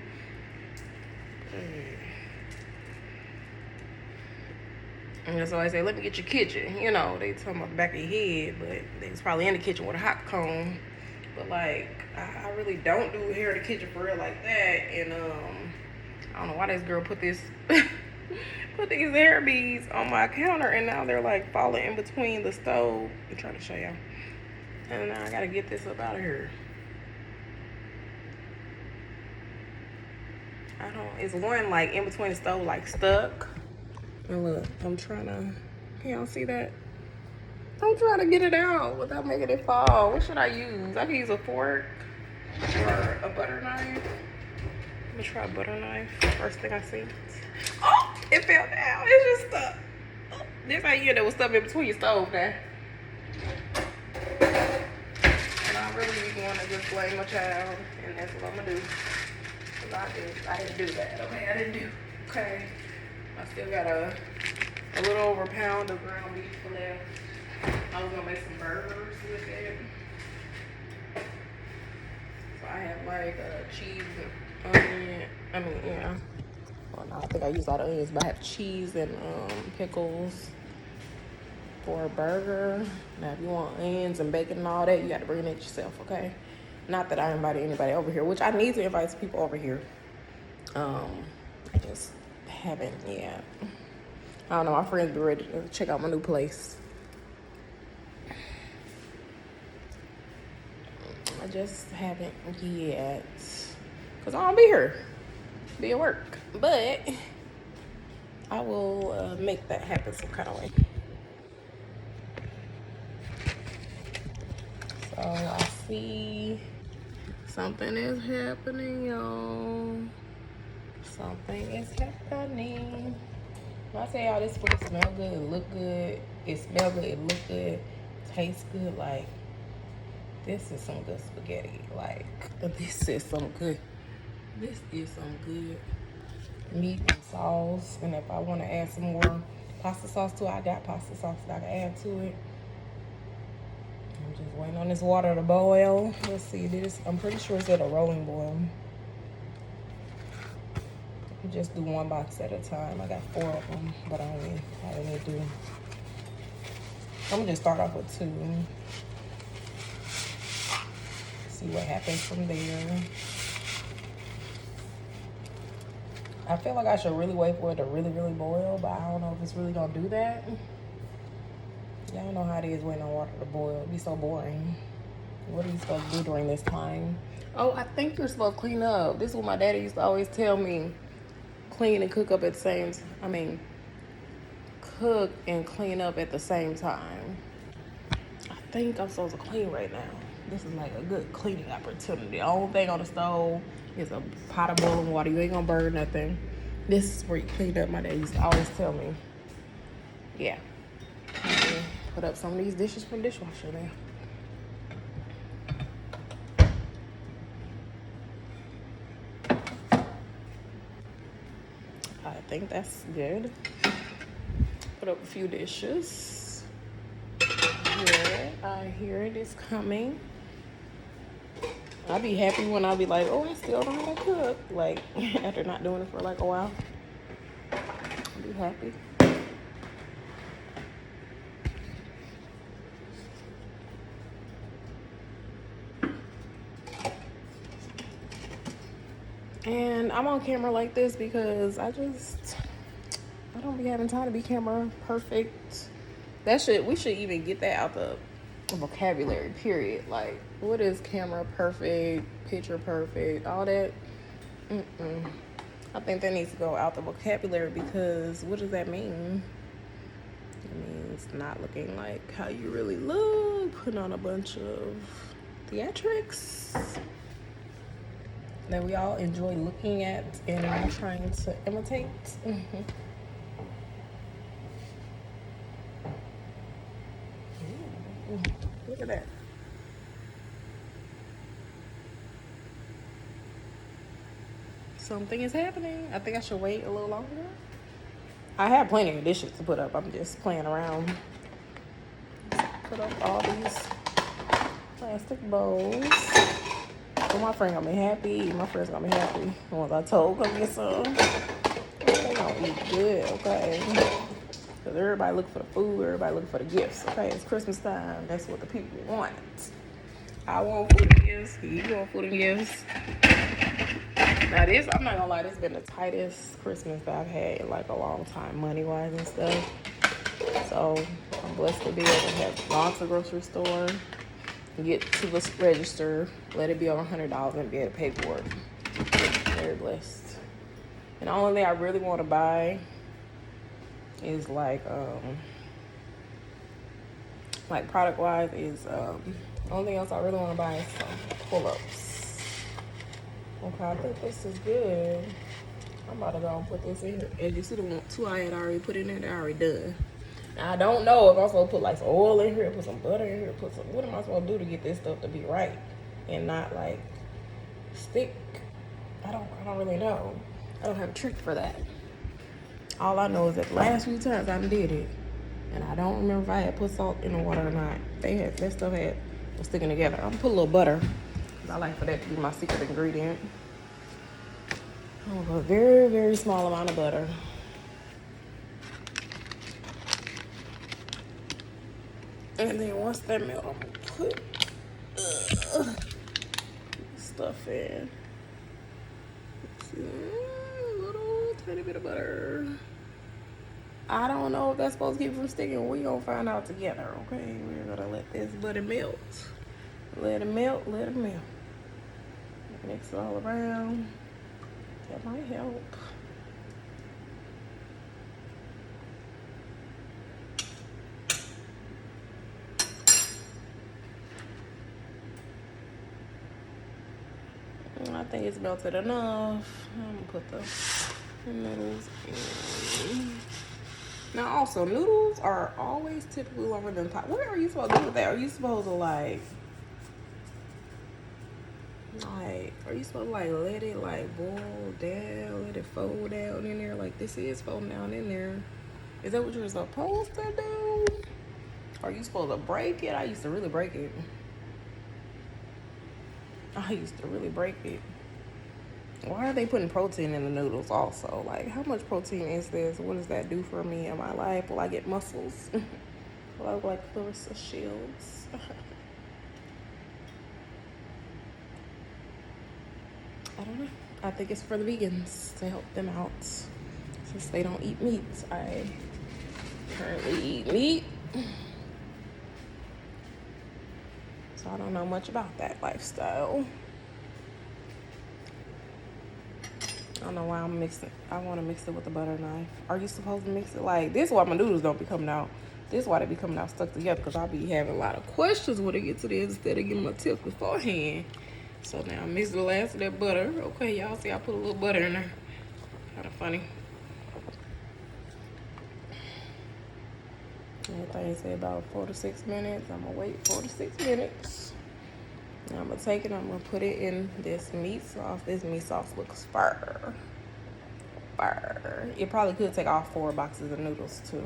And that's why I say, let me get your kitchen. You know, they talking about the back of your head, but they was probably in the kitchen with a hot comb. But like, I really don't do hair in the kitchen for real like that. And I don't know why this girl put this put these hair beads on my counter, and now they're like falling in between the stove. I'm trying to show y'all. And now I gotta get this up out of here. It's one like in between the stove, like stuck. And look, I'm trying to, can y'all see that? I'm trying to get it out without making it fall. What should I use? I can use a fork or a butter knife. Let me try a butter knife. First thing I see. Oh, it fell down. It's just stuck. Oh, this how you get that was stuck in between your stove now. And I really want to just blame my child, and that's what I'm gonna do. Cause I didn't do that. Okay, I didn't do. Okay, I still got a little over a pound of ground beef left. I was gonna make some burgers with it. So I have like cheese and onion. I mean, yeah. Well, no, I think I used all the onions, but I have cheese and pickles for a burger. Now, if you want onions and bacon and all that, you got to bring it yourself, okay? Not that I invited anybody over here, which I need to invite some people over here. I just haven't yet. I don't know, my friends be ready to check out my new place. I just haven't yet. Because I don't be here. Be at work. But I will make that happen some kind of way. So I see something is happening, y'all. Something is happening. When I tell y'all this food smell good, it look good, it smell good, it look good, tastes good, like this is some good spaghetti. Like this is some good meat and sauce. And if I want to add some more pasta sauce to it, I got pasta sauce that I can add to it. I'm just waiting on this water to boil. Let's see this. I'm pretty sure it's at a rolling boil. Just do one box at a time. I got 4 of them, but I only need to do. I'm gonna just start off with 2. See what happens from there. I feel like I should really wait for it to really, really boil, but I don't know if it's really gonna do that. Y'all know how it is waiting on water to boil. It'd be so boring. What are you supposed to do during this time? Oh, I think you're supposed to clean up. This is what my daddy used to always tell me. Clean and cook up at the same time. Cook and clean up at the same time. I think I'm supposed to clean right now. This is like a good cleaning opportunity. The only thing on the stove is a pot of boiling water. You ain't gonna burn nothing. This is where you clean up. My dad used to always tell me. Yeah. Put up some of these dishes from the dishwasher now. I think that's good. Put up a few dishes. I hear it is coming. I'll be happy when I'll be like, oh, I still don't know how to cook. Like, after not doing it for like a while. I'll be happy. And I'm on camera like this because I don't be having time to be camera perfect. We should even get that out the vocabulary, period. Like, what is camera perfect, picture perfect, all that? I think that needs to go out the vocabulary because what does that mean? It means not looking like how you really look, putting on a bunch of theatrics that we all enjoy looking at and trying to imitate. Look at that. Something is happening. I think I should wait a little longer. I have plenty of dishes to put up. I'm just playing around. Put up all these plastic bowls. So my friend gonna be happy. My friend's gonna be happy. The ones I told come get some. They gonna eat good, okay? Because everybody looking for the food, everybody looking for the gifts, okay? It's Christmas time. That's what the people want. I want food and gifts. You want food and gifts. Now this, I'm not gonna lie, this has been the tightest Christmas that I've had in like a long time, money-wise and stuff. So I'm blessed to be able to have gone to the grocery store, get to the register, let it be over $100 and be able to pay for it. Very blessed. And the only thing I really want to buy is like product wise is the only thing else I really want to buy is some pull-ups. Okay, I think this is good. I'm about to go and put this in here. As you see, the two I had already put in there, they're already done. Now, I don't know if I'm supposed to put like some oil in here, put some butter in here, put some, what am I supposed to do to get this stuff to be right and not like stick? I don't really know. I don't have a trick for that. All I know is that the last few times I did it, and I don't remember if I had put salt in the water or not. That stuff was sticking together. I'm gonna put a little butter. I like for that to be my secret ingredient. I'm gonna put a very, very small amount of butter. And then once that melt, I'm gonna put stuff in. A little tiny bit of butter. I don't know if that's supposed to keep it from sticking. We're gonna find out together, okay? We're gonna let this butter melt. Let it melt, let it melt. Mix it all around. That might help. I think it's melted enough. I'm gonna put the noodles in. Now also, noodles are always typically longer than pot. What are you supposed to do with that? Are you supposed to like, are you supposed to like let it like boil down, let it fold down in there? Like this is folding down in there. Is that what you're supposed to do? Are you supposed to break it? I used to really break it. Why are they putting protein in the noodles also? Like, how much protein is this? What does that do for me in my life? Will I get muscles? Will I look like Clarissa Shields? I don't know. I think it's for the vegans to help them out. Since they don't eat meat, I currently eat meat. So I don't know much about that lifestyle. I don't know why I'm mixing. I want to mix it with a butter knife. Are you supposed to mix it like this? Is why my noodles don't be coming out. This is why they be coming out stuck together, because I'll be having a lot of questions when they get to this instead of getting my tips beforehand. So now I mixed the last of that butter. Okay, y'all see I put a little butter in there. Kind of funny. Everything said about 4 to 6 minutes. I'm gonna wait 4 to 6 minutes. Now I'm gonna take it, I'm gonna put it in this meat sauce. This meat sauce looks fire. It probably could take off 4 boxes of noodles too.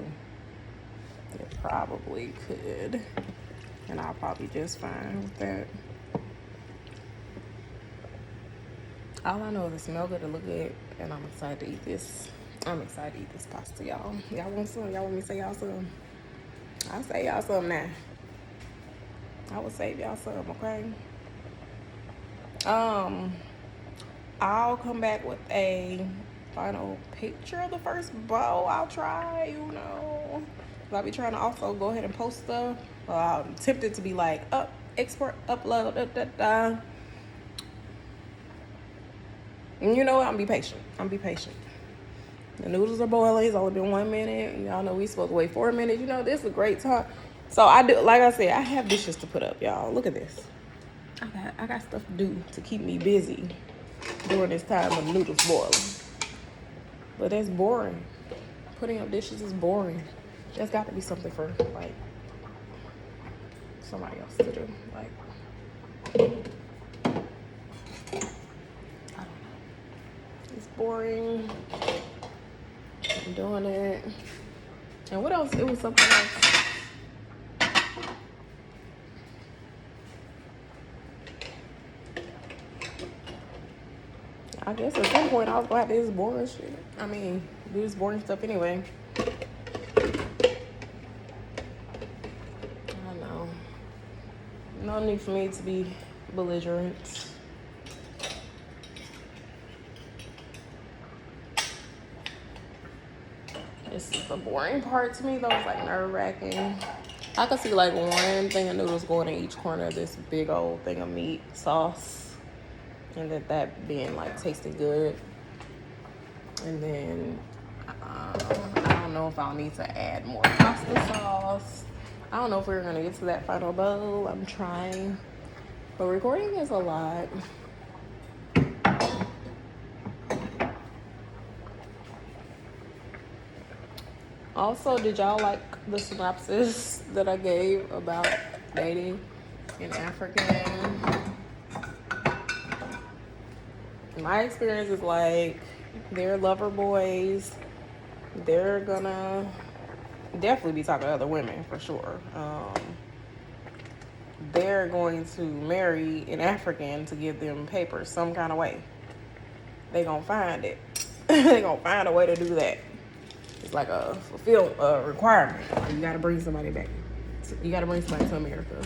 It probably could. And I'll probably just fine with that. All I know is it smells good, it look good, and I'm excited to eat this. I'm excited to eat this pasta, y'all. Y'all want some? Y'all want me to say y'all some? I'll say y'all some now. I will save y'all some, okay? I'll come back with a final picture of the first bowl I'll try, you know. I'll be trying to also go ahead and post stuff. I'm tempted to be like, export, upload, And you know what? I'm be patient. The noodles are boiling. It's only been 1 minute. Y'all know we supposed to wait 4 minutes. You know, this is a great time. So I do, like I said, I have dishes to put up, y'all. Look at this. I got stuff to do to keep me busy during this time of noodles boiling. But that's boring. Putting up dishes is boring. There's got to be something for like somebody else to do. Like, I don't know. It's boring. I'm doing it. And what else? It was something else. I guess at some point I was gonna have to do this boring shit. I mean, do this boring stuff anyway. I don't know. No need for me to be belligerent. This is the boring part to me though. It's like nerve-wracking. I could see like one thing of noodles going in each corner of this big old thing of meat sauce, and that being like tasting good. And then I don't know if I'll need to add more pasta sauce. I don't know if we're gonna get to that final bowl. I'm trying, but recording is a lot. Also, did y'all like the synopsis that I gave about dating an African? My experience is like, they're lover boys. They're gonna definitely be talking to other women for sure. They're going to marry an African to give them papers some kind of way. They gonna find it. They gonna find a way to do that. It's like a requirement. You gotta bring somebody back. You gotta bring somebody to America.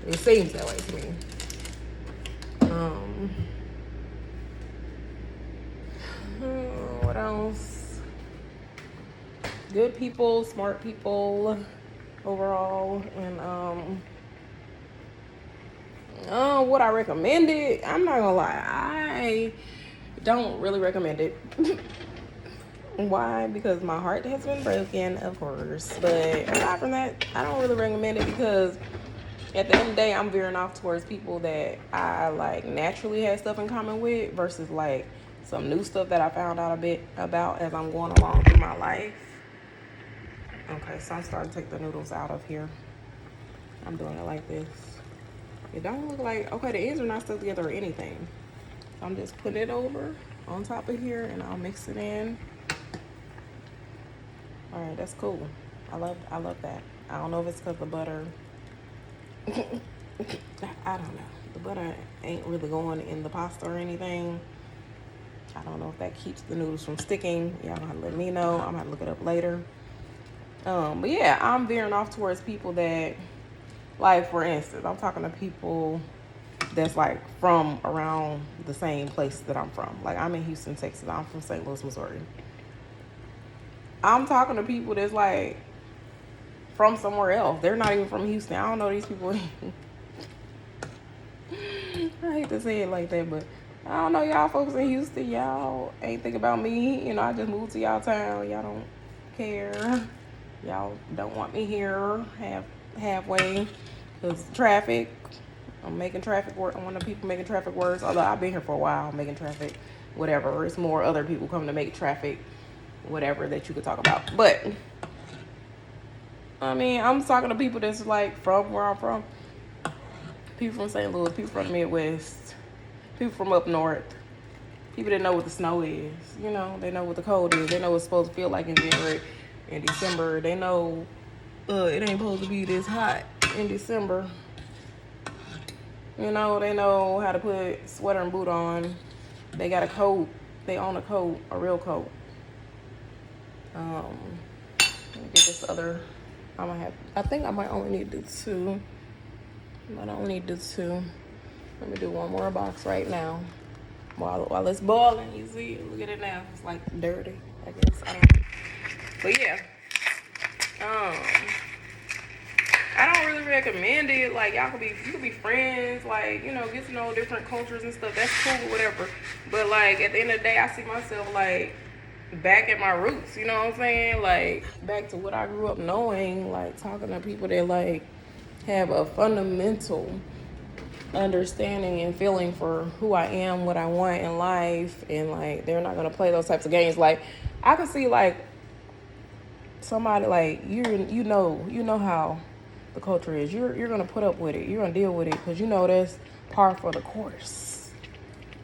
It seems that way to me. What else? Good people, smart people overall, and would I recommend it? I'm not gonna lie, I don't really recommend it. Why? Because my heart has been broken, of course. But aside from that, I don't really recommend it because at the end of the day, I'm veering off towards people that I like naturally had stuff in common with versus like some new stuff that I found out a bit about as I'm going along through my life. Okay, so I'm starting to take the noodles out of here. I'm doing it like this. It don't look like, okay, the ends are not stuck together or anything. So I'm just putting it over on top of here and I'll mix it in. All right, that's cool. I love that. I don't know if it's because the butter, I don't know. The butter ain't really going in the pasta or anything. I don't know if that keeps the noodles from sticking. Y'all gonna have to let me know. I'm gonna have to look it up later. But yeah, I'm veering off towards people that, like, for instance, I'm talking to people that's like from around the same place that I'm from. Like, I'm in Houston, Texas. I'm from St. Louis, Missouri. I'm talking to people that's like from somewhere else. They're not even from Houston. I don't know these people. I hate to say it like that, but I don't know y'all folks in Houston. Y'all ain't think about me. You know, I just moved to y'all town. Y'all don't care. Y'all don't want me here halfway because traffic. I'm making traffic work. I'm one of the people making traffic worse. Although I've been here for a while making traffic, whatever. It's more other people coming to make traffic, whatever that you could talk about. But I mean, I'm talking to people that's like from where I'm from. People from St. Louis, people from the Midwest, people from up north, people that know what the snow is. You know, they know what the cold is. They know what it's supposed to feel like in January and December. They know it ain't supposed to be this hot in December. You know, they know how to put sweater and boot on. They got a coat. They own a coat, a real coat. Let me get this other. I think I might only need to do 2. I don't need to do 2. Let me do one more box right now. While it's boiling, you see, look at it now. It's like dirty, I guess. I don't know. But yeah. I don't really recommend it. Like, you could be friends, like, you know, get to know different cultures and stuff. That's cool, whatever. But like at the end of the day, I see myself like back at my roots, you know what I'm saying? Like back to what I grew up knowing, like talking to people that like have a fundamental understanding and feeling for who I am, what I want in life, and like they're not gonna play those types of games. Like I could see like somebody like you know how the culture is. You're gonna put up with it. You're gonna deal with it because you know that's par for the course,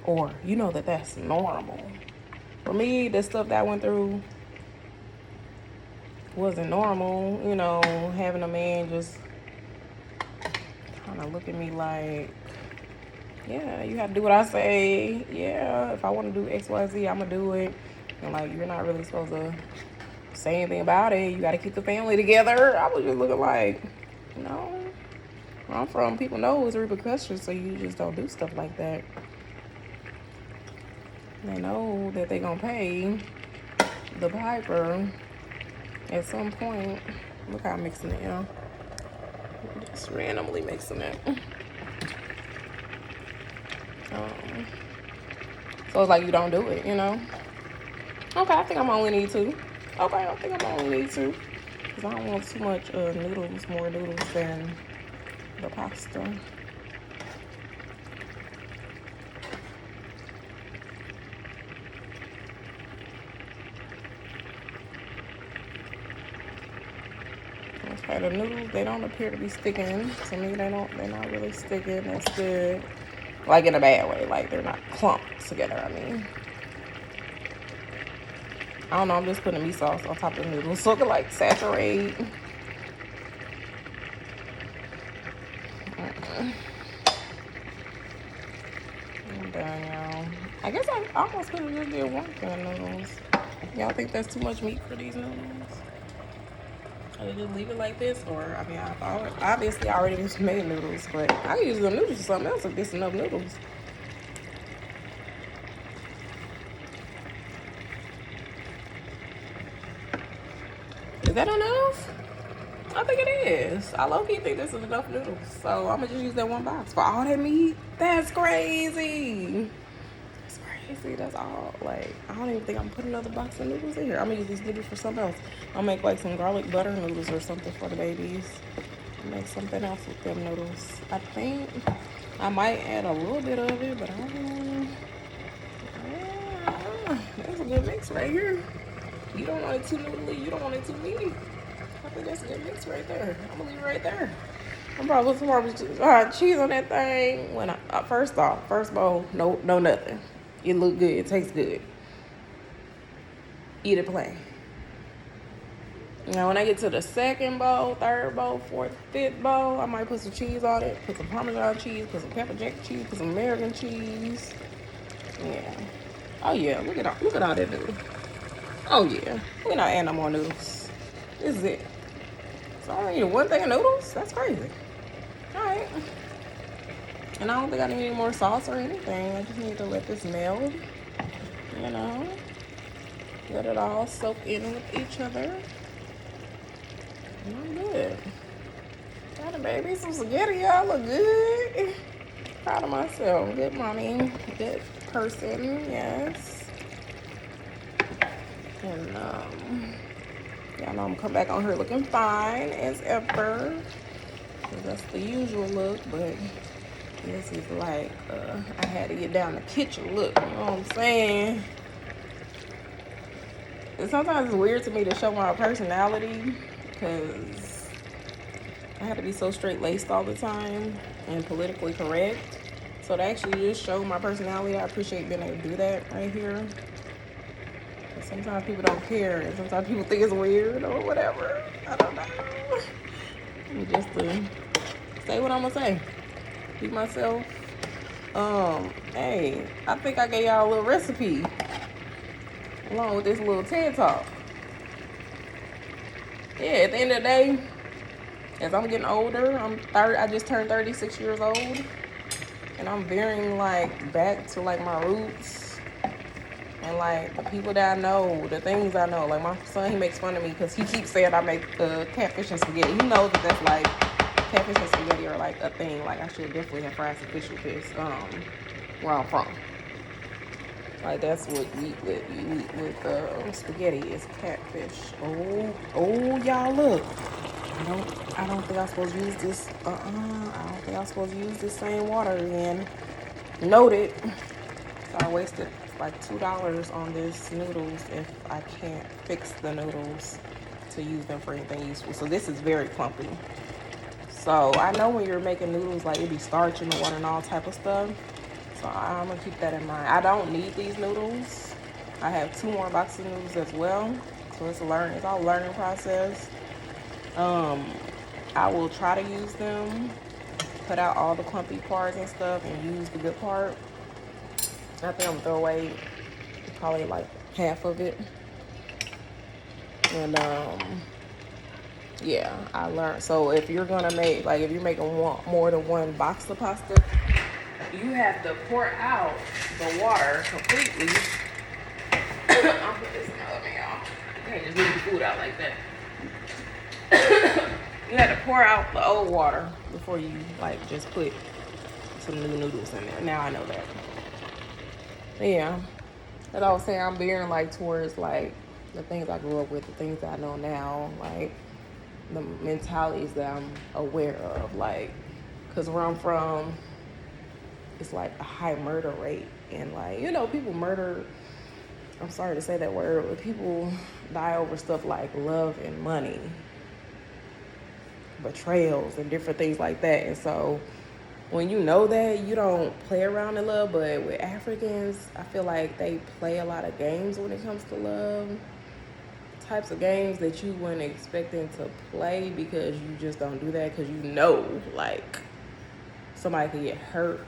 or you know that's normal. For me, the stuff that I went through wasn't normal. You know, having a man just kind of look at me like, yeah, you have to do what I say. Yeah, if I want to do X, Y, Z, I'm gonna do it. And like, you're not really supposed to say anything about it. You got to keep the family together. I was just looking like, no. Where I'm from, people know it's repercussions, so you just don't do stuff like that. They know that they're gonna pay. the Piper at some point. Look how I'm mixing it, just randomly mixing it. So it's like you don't do it, Okay, I think I'm only need two. Okay, I think I'm only need two. Because I don't want too much noodles, more noodles than the pasta. Okay, the noodles, they don't appear to be sticking. To me, they're not really sticking. That's good. Like in a bad way, like they're not clumped together, I mean. I don't know, I'm just putting the meat sauce on top of the noodles so it can like saturate. I'm done, y'all. I guess I almost could have just did one can of noodles. Y'all think that's too much meat for these noodles? I just leave it like this, or I mean, obviously I already just made noodles, but I can use the noodles for something else if there's enough noodles. Is that enough? I think it is. I low-key think this is enough noodles. So I'm gonna just use that one box for all that meat. That's crazy. That's crazy. That's all. Like, I don't even think I'm putting another box of noodles in here. I'm gonna use these noodles for something else. I'll make like some garlic butter noodles or something for the babies. I'll make something else with them noodles. I think I might add a little bit of it, but I don't know. Yeah, that's a good mix right here. You don't want it too noodly. You don't want it too meaty. I think that's a good mix right there. I'm gonna leave it right there. I'm probably put some more cheese on that thing. When first bowl, no nothing. It look good. It tastes good. Eat it plain. Now when I get to the second bowl, third bowl, fourth, fifth bowl, I might put some cheese on it. Put some Parmesan cheese. Put some pepper jack cheese. Put some American cheese. Yeah. Oh yeah. Look at all that noodle. Oh yeah. We're not adding no more noodles. This is it. So I only need one thing of noodles? That's crazy. Alright. And I don't think I need any more sauce or anything. I just need to let this meld. Let it all soak in with each other. And I'm good. Got it, baby. Some spaghetti, y'all look good. Proud of myself. Good mommy. Good person, yes. And y'all know I'm gonna come back on here looking fine as ever. That's the usual look, but this is like I had to get down the kitchen look. You know what I'm saying? And sometimes it's weird to me to show my personality because I have to be so straight laced all the time and politically correct. So to actually just show my personality, I appreciate being able to do that right here. Sometimes people don't care, and sometimes people think it's weird or whatever. I don't know. Just to say what I'm gonna say. Be myself. Hey, I think I gave y'all a little recipe along with this little TED Talk. Yeah, at the end of the day, as I'm getting older, I just turned 36 years old, and I'm veering like back to like my roots. And like the people that I know, the things I know, like my son, he makes fun of me because he keeps saying I make catfish and spaghetti. He knows that that's like catfish and spaghetti are like a thing. Like I should definitely have fried some fish with this, where I'm from. Like that's what you eat with spaghetti is catfish. Oh, y'all look. I don't think I'm supposed to use this. I don't think I'm supposed to use this same water again. Noted. So I wasted like $2 on this noodles if I can't fix the noodles to use them for anything useful. So this is very clumpy. So I know when you're making noodles, like it be starch in the water and all type of stuff. So I'm gonna keep that in mind. I don't need these noodles. I have 2 more boxes of noodles as well. So it's all a learning process. I will try to use them, cut out all the clumpy parts and stuff and use the good part. I think I'm gonna throw away probably like half of it. And yeah, I learned. So if you're gonna make, like if you're making more than one box of pasta, you have to pour out the water completely I'll put this in the oven, y'all. You can't just leave the food out like that. You had to pour out the old water before you like just put some new noodles in there. Now I know that. Yeah. As I was saying, I'm veering like towards like the things I grew up with, the things that I know now, like the mentalities that I'm aware of, like, cause where I'm from, it's like a high murder rate, and like, you know, people murder. I'm sorry to say that word, but people die over stuff like love and money, betrayals, and different things like that. And so, when you know that, you don't play around in love. But with Africans, I feel like they play a lot of games when it comes to love. Types of games that you wouldn't expect them to play, because you just don't do that, because you know, like, somebody could get hurt.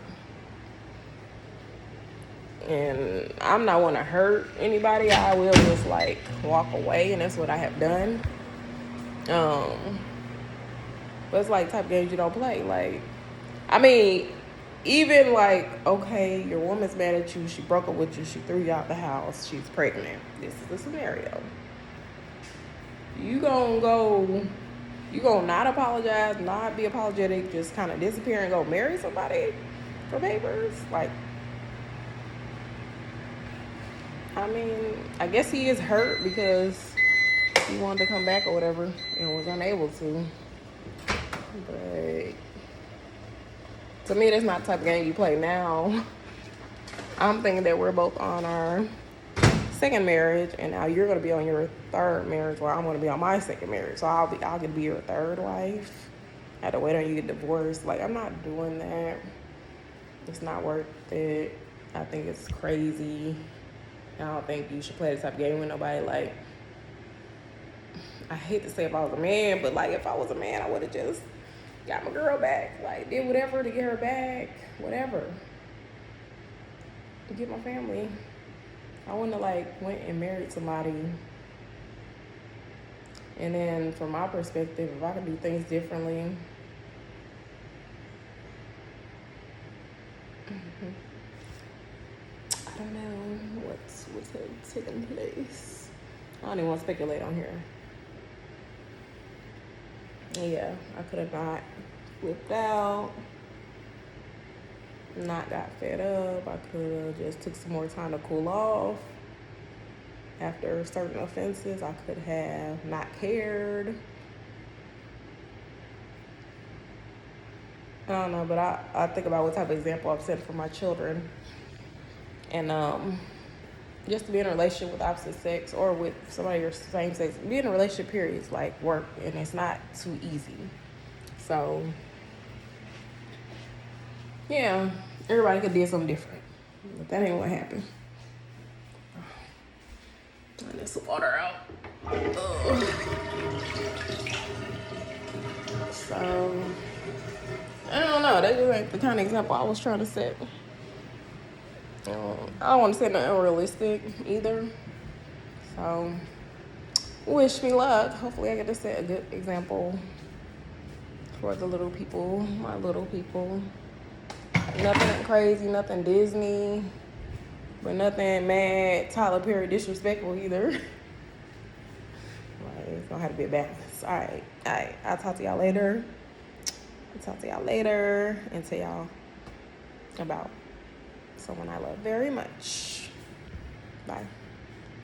And I'm not want to hurt anybody. I will just like walk away, and that's what I have done. But it's like type of games you don't play. Like, I mean, even like, okay, your woman's mad at you, she broke up with you, she threw you out the house, she's pregnant. This is the scenario. You gonna not apologize, not be apologetic, just kind of disappear and go marry somebody for papers? Like, I mean, I guess he is hurt because he wanted to come back or whatever and was unable to. But to me, that's not the type of game you play now. I'm thinking that we're both on our second marriage, and now you're gonna be on your third marriage, while I'm gonna be on my second marriage. So I'll get to be your third wife. I had to wait on you to get divorced. Like, I'm not doing that. It's not worth it. I think it's crazy. I don't think you should play this type of game with nobody. Like, I hate to say if I was a man, but like, if I was a man, I would have just got my girl back. Like, did whatever to get her back, whatever, to get my family. I wouldn't have like went and married somebody. And then from my perspective, if I could do things differently, I don't know what's taking place. I don't even want to speculate on here. Yeah, I could have not flipped out, not got fed up. I could have just took some more time to cool off after certain offenses. I could have not cared. I don't know, but I think about what type of example I've set for my children. And just to be in a relationship with opposite sex or with somebody your same sex, being in a relationship period is like work, and it's not too easy. So yeah, everybody could do something different, but that ain't what happened. Turn this water out. So I don't know. That just ain't the kind of example I was trying to set. I don't want to say nothing unrealistic either. So wish me luck. Hopefully I get to set a good example for the little people, my little people. Nothing crazy, nothing Disney, but nothing mad, Tyler Perry disrespectful either. Like, it's gonna have to be a balance. All right. I'll talk to y'all later. And tell y'all about someone I love very much. Bye.